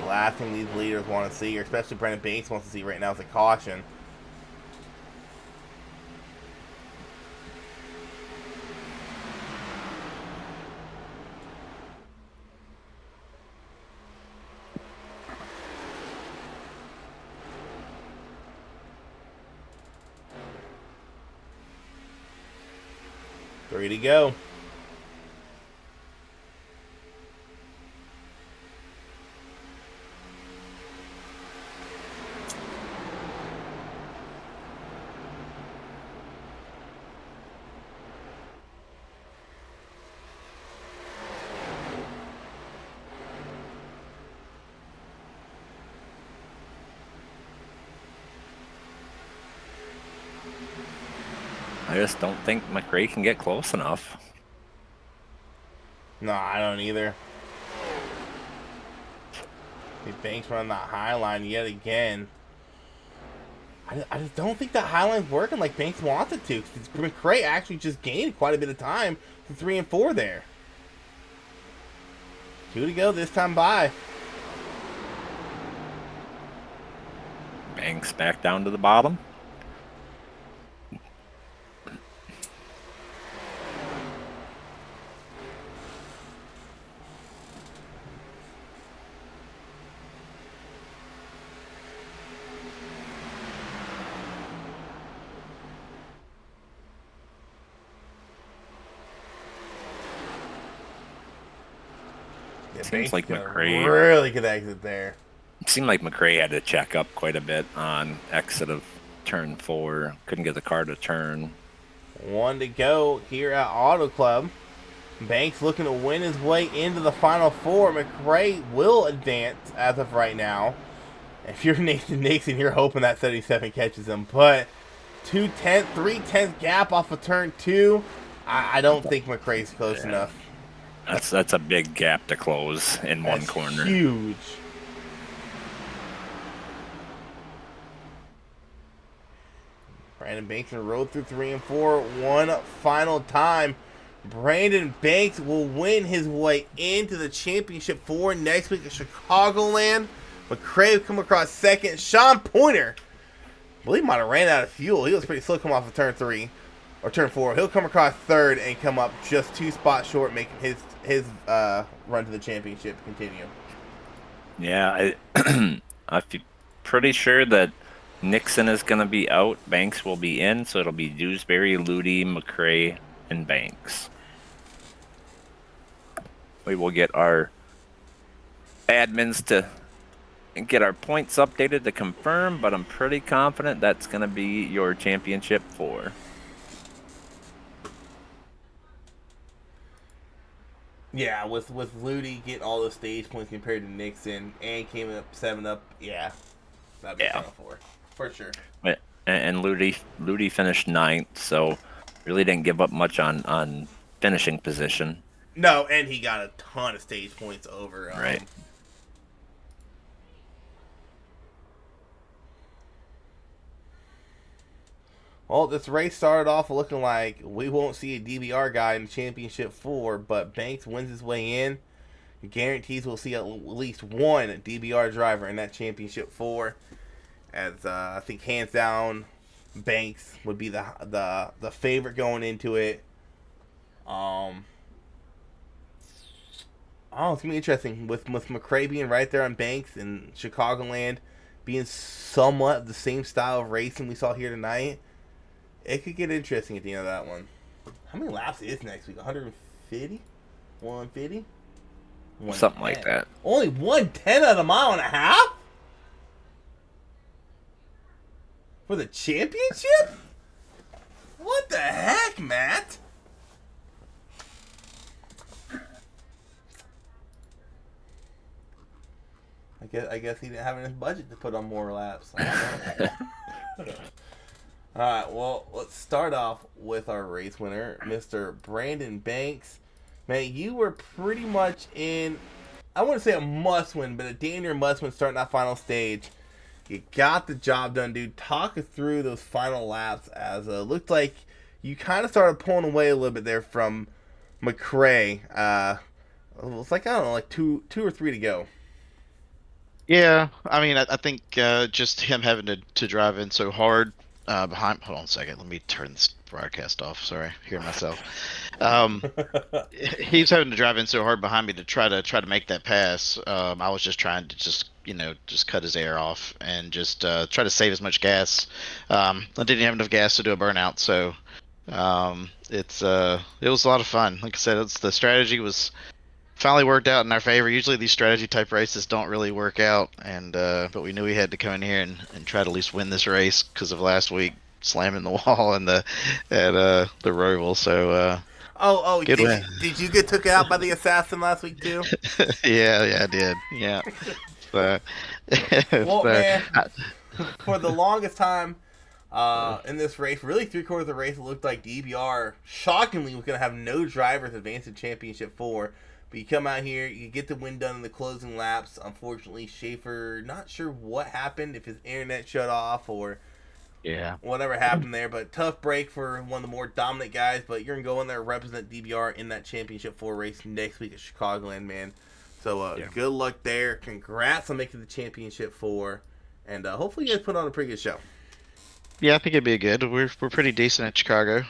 Last thing these leaders want to see, or especially Brandon Banks wants to see right now, is a caution. Three to go. I just don't think McRae can get close enough. No, I don't either. Banks running that high line yet again. I just don't think that high line's working like Banks wants it to. McRae actually just gained quite a bit of time from 3 and 4 there. 2 to go this time by. Banks back down to the bottom. Yeah, Seems like McRae really good exit there. It seemed like McRae had to check up quite a bit on exit of turn 4. Couldn't get the car to turn. 1 to go here at Auto Club. Banks looking to win his way into the final 4. McRae will advance as of right now. If you're Nathan Nixon, you're hoping that 77 catches him. But 3/10 gap off of turn 2. I don't think McRae's close enough. That's a big gap to close in one corner. Huge. Brandon Banks rode through 3 and 4 one final time. Brandon Banks will win his way into the championship 4 next week at Chicagoland. McRae will come across second. Sean Pointer, I believe, might have ran out of fuel. He was pretty slow coming off of turn 3 or turn 4. He'll come across third and come up just 2 spots short, making his run to the championship continue. Yeah, I'm pretty sure that Nixon is going to be out. Banks will be in, so it'll be Dewsbury, Ludi, McRae, and Banks. We will get our admins to get our points updated to confirm, but I'm pretty confident that's going to be your championship 4. Yeah, with Ludi getting all the stage points compared to Nixon and came up 7 up, yeah, that'd be final 4 for sure. And Ludi finished 9th, so really didn't give up much on finishing position. No, and he got a ton of stage points over. Right. Well, this race started off looking like we won't see a DBR guy in the championship 4, but Banks wins his way in. Guarantees we'll see at least one DBR driver in that championship 4. as I think hands down Banks would be the favorite going into it. Um, oh, it's gonna be interesting with McRae being right there on Banks and Chicagoland being somewhat of the same style of racing we saw here tonight. It could get interesting at the end of that one. How many laps is next week? 150? 150? Something like 110. that. Only 110 at a mile and a half? For the championship? What the heck, Matt? I guess he didn't have enough budget to put on more laps. Alright, well, let's start off with our race winner, Mr. Brandon Banks. Man, you were pretty much in, I wouldn't say a must win, but a damn near must win starting that final stage. You got the job done, dude. Talk us through those final laps as it looked like you kind of started pulling away a little bit there from McRae. It was like, I don't know, like two or three to go. Yeah, I mean, I think just him having to drive in so hard behind. Hold on a second. Let me turn this broadcast off. Sorry, hearing myself. Um, he was having to drive in so hard behind me to try to make that pass. I was just trying to just cut his air off and just try to save as much gas. I didn't have enough gas to do a burnout, so it was a lot of fun. Like I said, the strategy was finally worked out in our favor. Usually these strategy type races don't really work out, and but we knew we had to come in here and try to at least win this race because of last week slamming the wall and the Roval. So good win. Did you get took out by the assassin last week too? Yeah, I did. Yeah. So, Well, so man, for the longest time in this race, really 3/4 of the race, it looked like DBR shockingly was going to have no drivers advance to Championship 4. But you come out here, you get the win done in the closing laps. Unfortunately, Schaefer, not sure what happened, if his internet shut off or yeah. whatever happened there. But tough break for one of the more dominant guys. But you're going to go in there and represent DBR in that Championship 4 race next week at Chicagoland, man. So good luck there. Congrats on making the Championship 4. And hopefully you guys put on a pretty good show. Yeah, I think it'd be good. We're pretty decent at Chicago,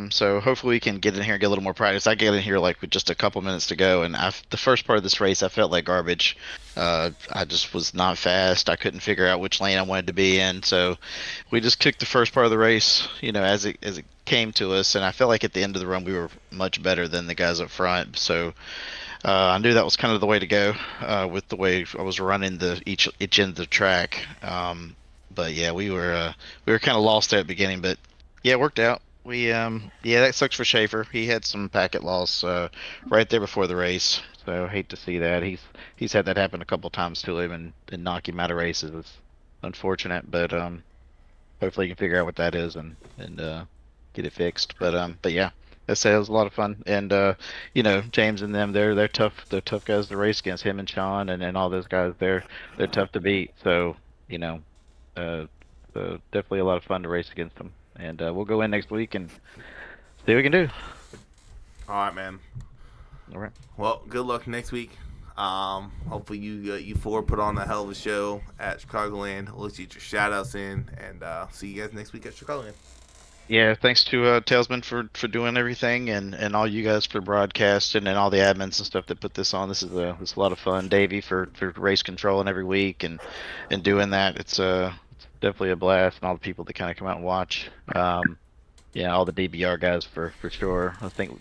so hopefully we can get in here and get a little more practice. I get in here like with just a couple minutes to go, and the first part of this race I felt like garbage. I just was not fast. I couldn't figure out which lane I wanted to be in, so we just took the first part of the race, as it came to us, and I felt like at the end of the run we were much better than the guys up front. So I knew that was kind of the way to go with the way I was running each end of the track. But yeah, we were kind of lost there at the beginning, but yeah, it worked out. Yeah, that sucks for Schaefer. He had some packet loss right there before the race, so I hate to see that. He's had that happen a couple times to him and knock him out of races. It's unfortunate, but hopefully you can figure out what that is and get it fixed. But yeah, I say it was a lot of fun, and James and them, they're tough. They're tough guys to race against. Him and Sean and all those guys, they're tough to beat. So you know, uh, definitely a lot of fun to race against them. And we'll go in next week and see what we can do. All right, man. All right. Well, good luck next week. Hopefully you four put on a hell of a show at Chicagoland. Let's get your shout outs in, and see you guys next week at Chicagoland. Yeah, thanks to Talesman for doing everything and all you guys for broadcasting and all the admins and stuff that put this on. This is a lot of fun. Davey for race controlling every week and doing that. It's definitely a blast, and all the people that kind of come out and watch. Yeah, all the DBR guys for sure. I think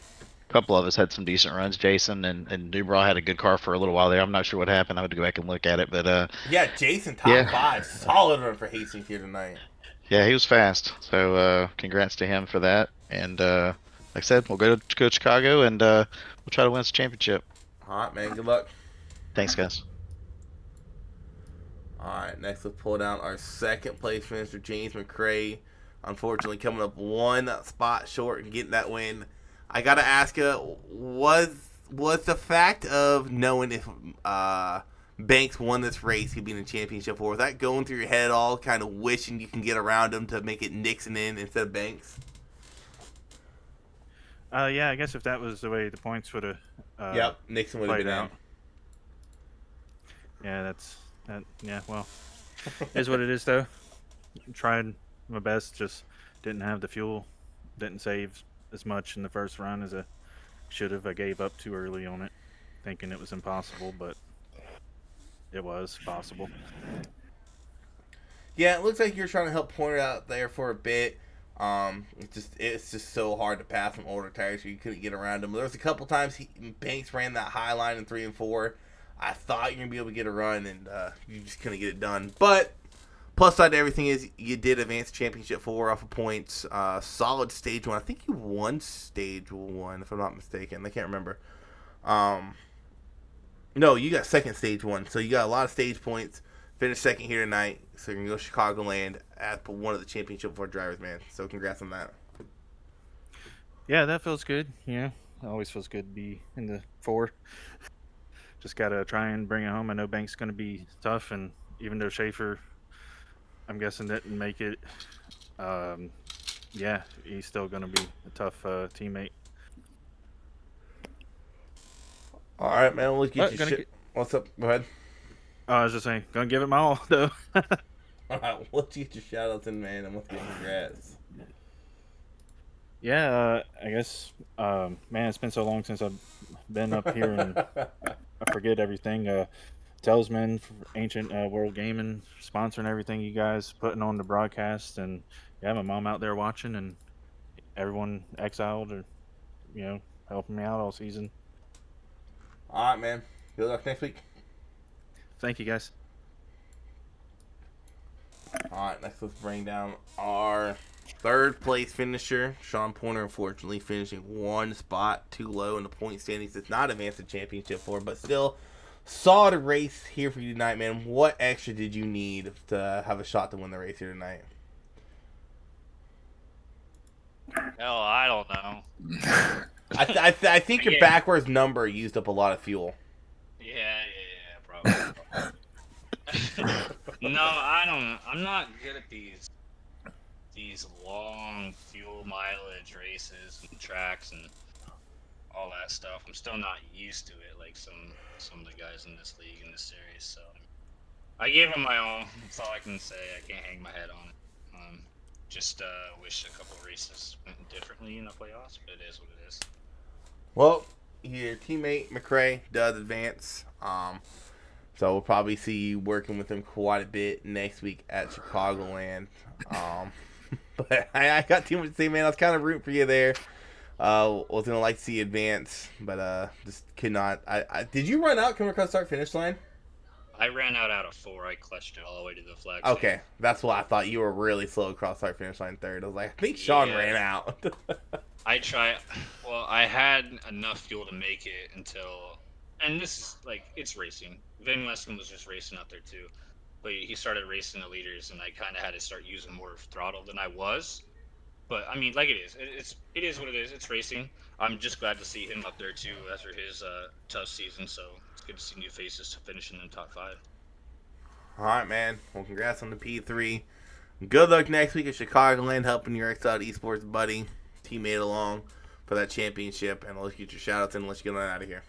a couple of us had some decent runs. Jason and Newbra had a good car for a little while there. I'm not sure what happened. I had to go back and look at it, but Yeah, Jason top yeah. 5, solid run for Hastings here tonight. Yeah, he was fast. So congrats to him for that. And like I said, we'll go to Chicago and we'll try to win this championship. All right, man. Good luck. Thanks, guys. All right, next let's pull down our second place finisher, James McRae. Unfortunately, coming up one spot short and getting that win. I gotta ask you, was the fact of knowing if Banks won this race, he'd be in the championship, or was that going through your head at all, kind of wishing you can get around him to make it Nixon in instead of Banks? Yeah, I guess if that was the way the points would have. Yep, Nixon would have been out. Yeah, Yeah, well, is what it is though. tried my best, just didn't have the fuel. Didn't save as much in the first run as I should have. I gave up too early on it, thinking it was impossible, but it was possible. Yeah, it looks like you're trying to help point it out there for a bit. It's just so hard to pass on older tires, so you couldn't get around him. There was a couple times Banks ran that high line in 3 and 4. I thought you were gonna be able to get a run, and you just couldn't get it done. But plus side to everything is you did advance championship 4 off of points. Solid stage 1. I think you won stage 1 if I'm not mistaken. I can't remember. No, you got second stage 1, so you got a lot of stage points. Finished second here tonight, so you're gonna go Chicagoland at one of the championship 4 drivers, man. So congrats on that. Yeah, that feels good. Yeah, it always feels good to be in the 4. Just gotta try and bring it home. I know Banks gonna be tough, and even though Schaefer, I'm guessing, didn't make it, yeah, he's still gonna be a tough teammate. All right, man. We'll get you shit. What's up? Go ahead. I was just saying, gonna give it my all though. All right, let's get your shout outs in, man, and let's get congrats. Yeah, I guess, man, it's been so long since I've been up here and I forget everything. Telsman, Ancient World Gaming, sponsoring everything you guys putting on the broadcast, and yeah, my mom out there watching, and everyone exiled or helping me out all season. All right, man. Good luck next week. Thank you, guys. All right, next let's bring down our third place finisher, Sean Pointer. Unfortunately, finishing 1 spot too low in the point standings. It's not advanced to championship 4, but still solid race here for you tonight, man. What extra did you need to have a shot to win the race here tonight? Hell, I don't know. I think your backwards number used up a lot of fuel. Yeah, probably. No, I don't know. I'm not good at these long fuel mileage races and tracks and all that stuff. I'm still not used to it like some of the guys in this league, in this series. So I gave it my all. That's all I can say. I can't hang my head on it. Just wish a couple races went differently in the playoffs, but it is what it is. Well, your teammate McRae does advance. So we'll probably see you working with him quite a bit next week at Chicagoland. But I got too much to say, man. I was kind of rooting for you there. Was gonna like to see you advance, but just could not. Did you run out coming across start finish line? I ran out of 4. I clutched it all the way to the flag. Okay, that's why I thought you were really slow across start finish line third. I was like, I think Sean ran out. I tried. Well, I had enough fuel to make it until, and this is like, it's racing. Vin Weston was just racing out there too, but he started racing the leaders, and I kind of had to start using more throttle than I was. But I mean, like it is what it is. It's racing. I'm just glad to see him up there too after his tough season. So it's good to see new faces finishing in the top 5. All right, man. Well, congrats on the P3. Good luck next week at Chicagoland, helping your Exiled Esports buddy, teammate along for that championship. And let's get your shout-outs in and let's get on out of here.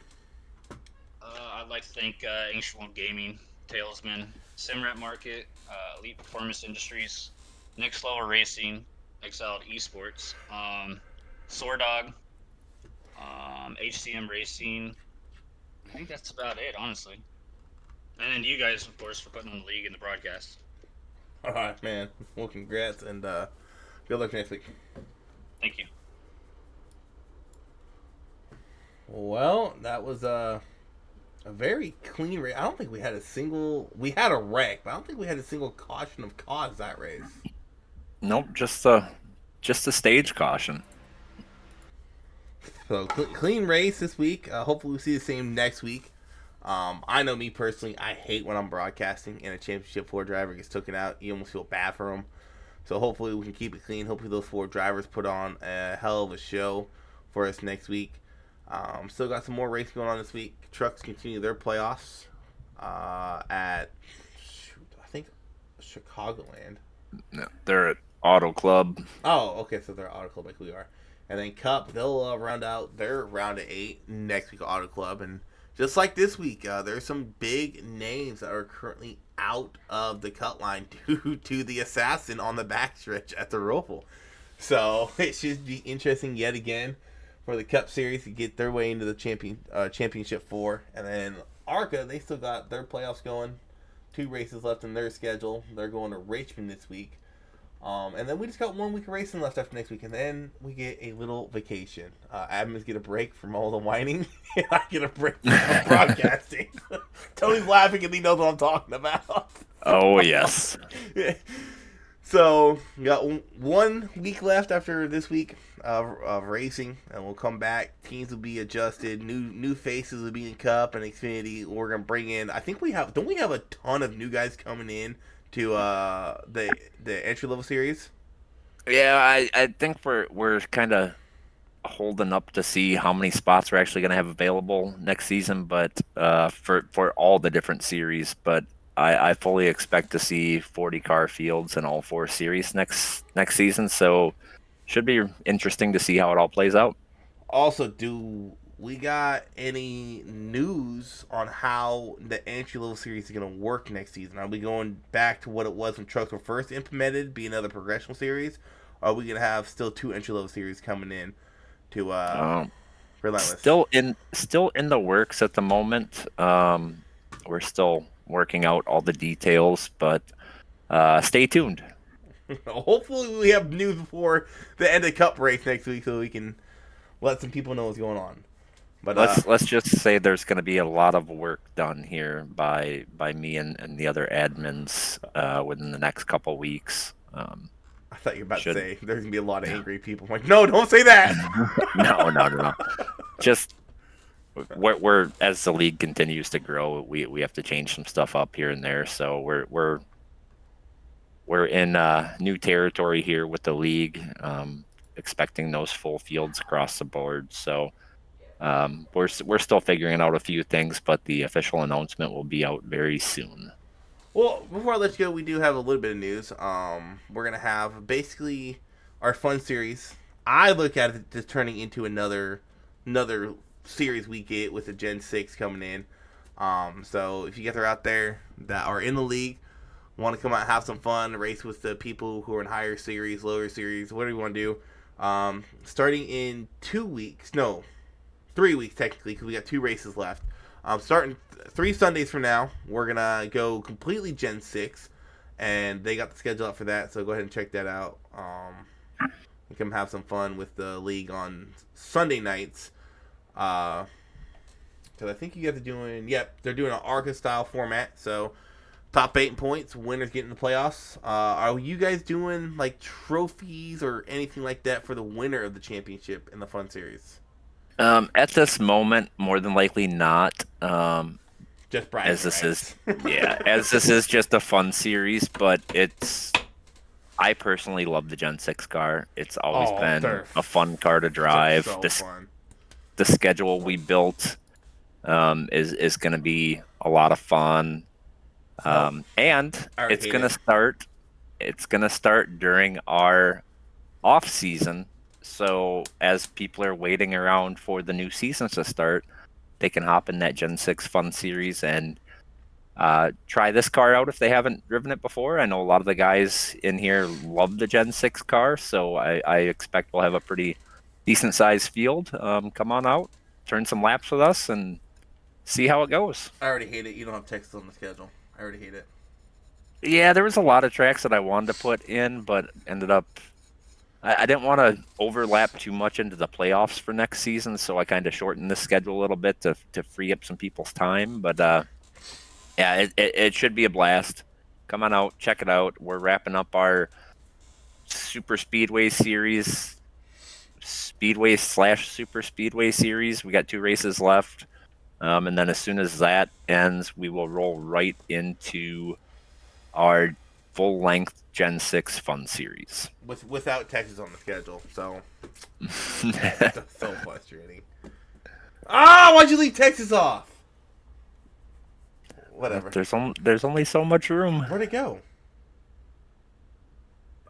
I'd like to thank Ancient World Gaming, Talesman, Simrat Market, Elite Performance Industries, Next Level Racing, Exiled Esports, Swordog, HCM Racing. I think that's about it, honestly. And then you guys, of course, for putting on the league and the broadcast. All right, man. Well, congrats, and good luck next week. Thank you. Well, that was a very clean race. I don't think we had a single... We had a wreck, but I don't think we had a single caution of cause that race. Nope, just a stage caution. So, clean race this week. Hopefully we see the same next week. I know me personally, I hate when I'm broadcasting and a Championship 4 driver gets taken out. You almost feel bad for them. So hopefully we can keep it clean. Hopefully those 4 drivers put on a hell of a show for us next week. Still got some more racing going on this week. Trucks continue their playoffs at, I think, Chicagoland. No, they're at Auto Club. Oh, okay, so they're Auto Club like we are. And then Cup, they'll round out their round of 8 next week at Auto Club. And just like this week, there's some big names that are currently out of the cut line due to the assassin on the backstretch at the Roval. So it should be interesting yet again for the Cup Series to get their way into the championship four. And then ARCA, they still got their playoffs going. 2 races left in their schedule. They're going to Richmond this week. And then we just got 1 week of racing left after next week, and then we get a little vacation. Admins get a break from all the whining, and I get a break from broadcasting. Tony's laughing, and he knows what I'm talking about. Oh, yes. So, we got 1 week left after this week of racing, and we'll come back. Teams will be adjusted. New faces will be in Cup and Xfinity. We're going to bring in, I think don't we have a ton of new guys coming in to the entry level series? Yeah, I think we're kind of holding up to see how many spots we're actually going to have available next season, but for all the different series. But I fully expect to see 40 car fields in all 4 series next season. So should be interesting to see how it all plays out. Also, do we got any news on how the entry level series is going to work next season? Are we going back to what it was when trucks were first implemented, be another progressional series? Or are we going to have still 2 entry level series coming in to Relentless? Still in the works at the moment. We're still working out all the details, but stay tuned. Hopefully, we have news before the end of Cup race next week, so we can let some people know what's going on. But let's just say there's going to be a lot of work done here by me and the other admins within the next couple weeks. I thought you were about to say there's going to be a lot of angry people. I'm like, no, don't say that. No. Just we're as the league continues to grow, we have to change some stuff up here and there. So we're in new territory here with the league, expecting those full fields across the board. So we're still figuring out a few things, but the official announcement will be out very soon. Well, before I let you go, we do have a little bit of news. We're gonna have basically our fun series. I look at it as turning into another series we get with the Gen 6 coming in. So if you guys are out there that are in the league, want to come out and have some fun, race with the people who are in higher series, lower series, whatever you want to do, starting in 2 weeks, no, 3 weeks technically, because we got 2 races left. Starting 3 Sundays from now, we're going to go completely Gen 6, and they got the schedule up for that, so go ahead and check that out. You can have some fun with the league on Sunday nights. Because I think you guys are doing, they're doing an ARCA-style format, so top 8 points, winners get in the playoffs. Are you guys doing, like, trophies or anything like that for the winner of the championship in the fun series? At this moment, more than likely not. Just bragging as this rights. as this is just a fun series, but I personally love the Gen 6 car. It's always been a fun car to drive. So fun. The schedule we built is going to be a lot of fun. And it's going to start during our off season. So as people are waiting around for the new seasons to start, they can hop in that Gen 6 fun series and try this car out if they haven't driven it before. I know a lot of the guys in here love the Gen 6 car, so I expect we'll have a pretty decent sized field. Come on out, turn some laps with us, and see how it goes. I already hate it. You don't have Texas on the schedule. I already hate it. Yeah, there was a lot of tracks that I wanted to put in, but ended up I didn't want to overlap too much into the playoffs for next season, so I kind of shortened the schedule a little bit to free up some people's time. But yeah, it should be a blast. Come on out, check it out. We're wrapping up our Super Speedway series, Speedway/Super Speedway series. We got 2 races left, and then as soon as that ends, we will roll right into our full-length Gen 6 fun series. Without Texas on the schedule, so that's so frustrating. Why'd you leave Texas off? Whatever. There's only so much room. Where'd it go?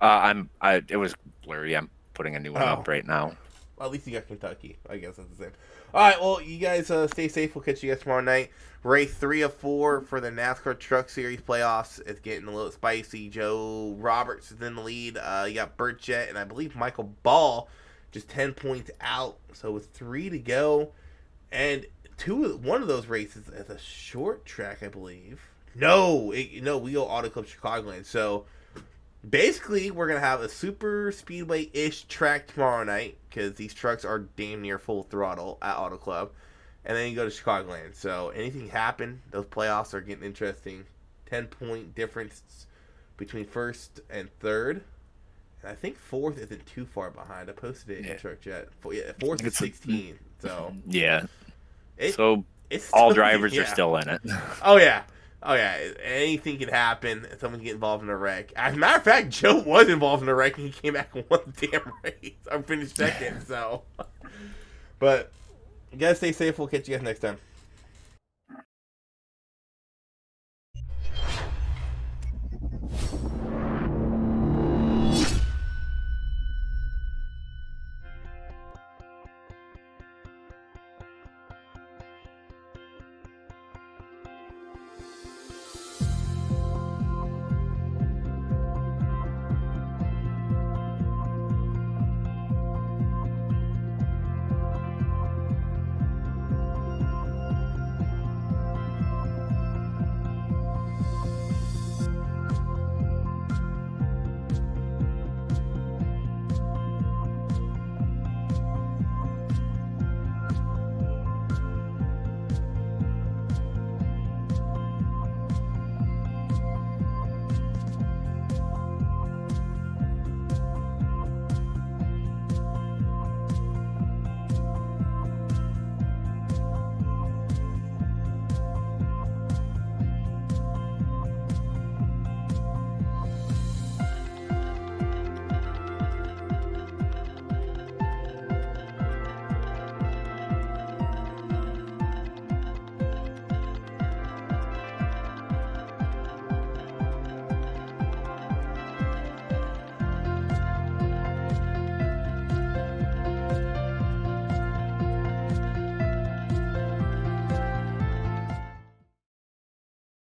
It was blurry. I'm putting a new one up right now. Well, at least you got Kentucky. I guess that's the same. All right, well, you guys stay safe. We'll catch you guys tomorrow night. Race 3 of 4 for the NASCAR Truck Series playoffs. It's getting a little spicy. Joe Roberts is in the lead. You got Burt Jett and I believe Michael Ball just 10 points out. So with 3 to go, and one of those races is a short track, I believe. No, we go Auto Club Chicagoland. So basically, we're going to have a super speedway-ish track tomorrow night because these trucks are damn near full throttle at Auto Club. And then you go to Chicagoland. So anything happen, those playoffs are getting interesting. 10-point difference between first and third. And I think fourth isn't too far behind. I posted it in the truck chat. Fourth is 16. So yeah. It's all still, drivers are still in it. Oh, yeah. Oh, yeah. Anything can happen. Someone can get involved in a wreck. As a matter of fact, Joe was involved in a wreck and he came back and won the damn race. I finished second, so. But, you guys stay safe. We'll catch you guys next time.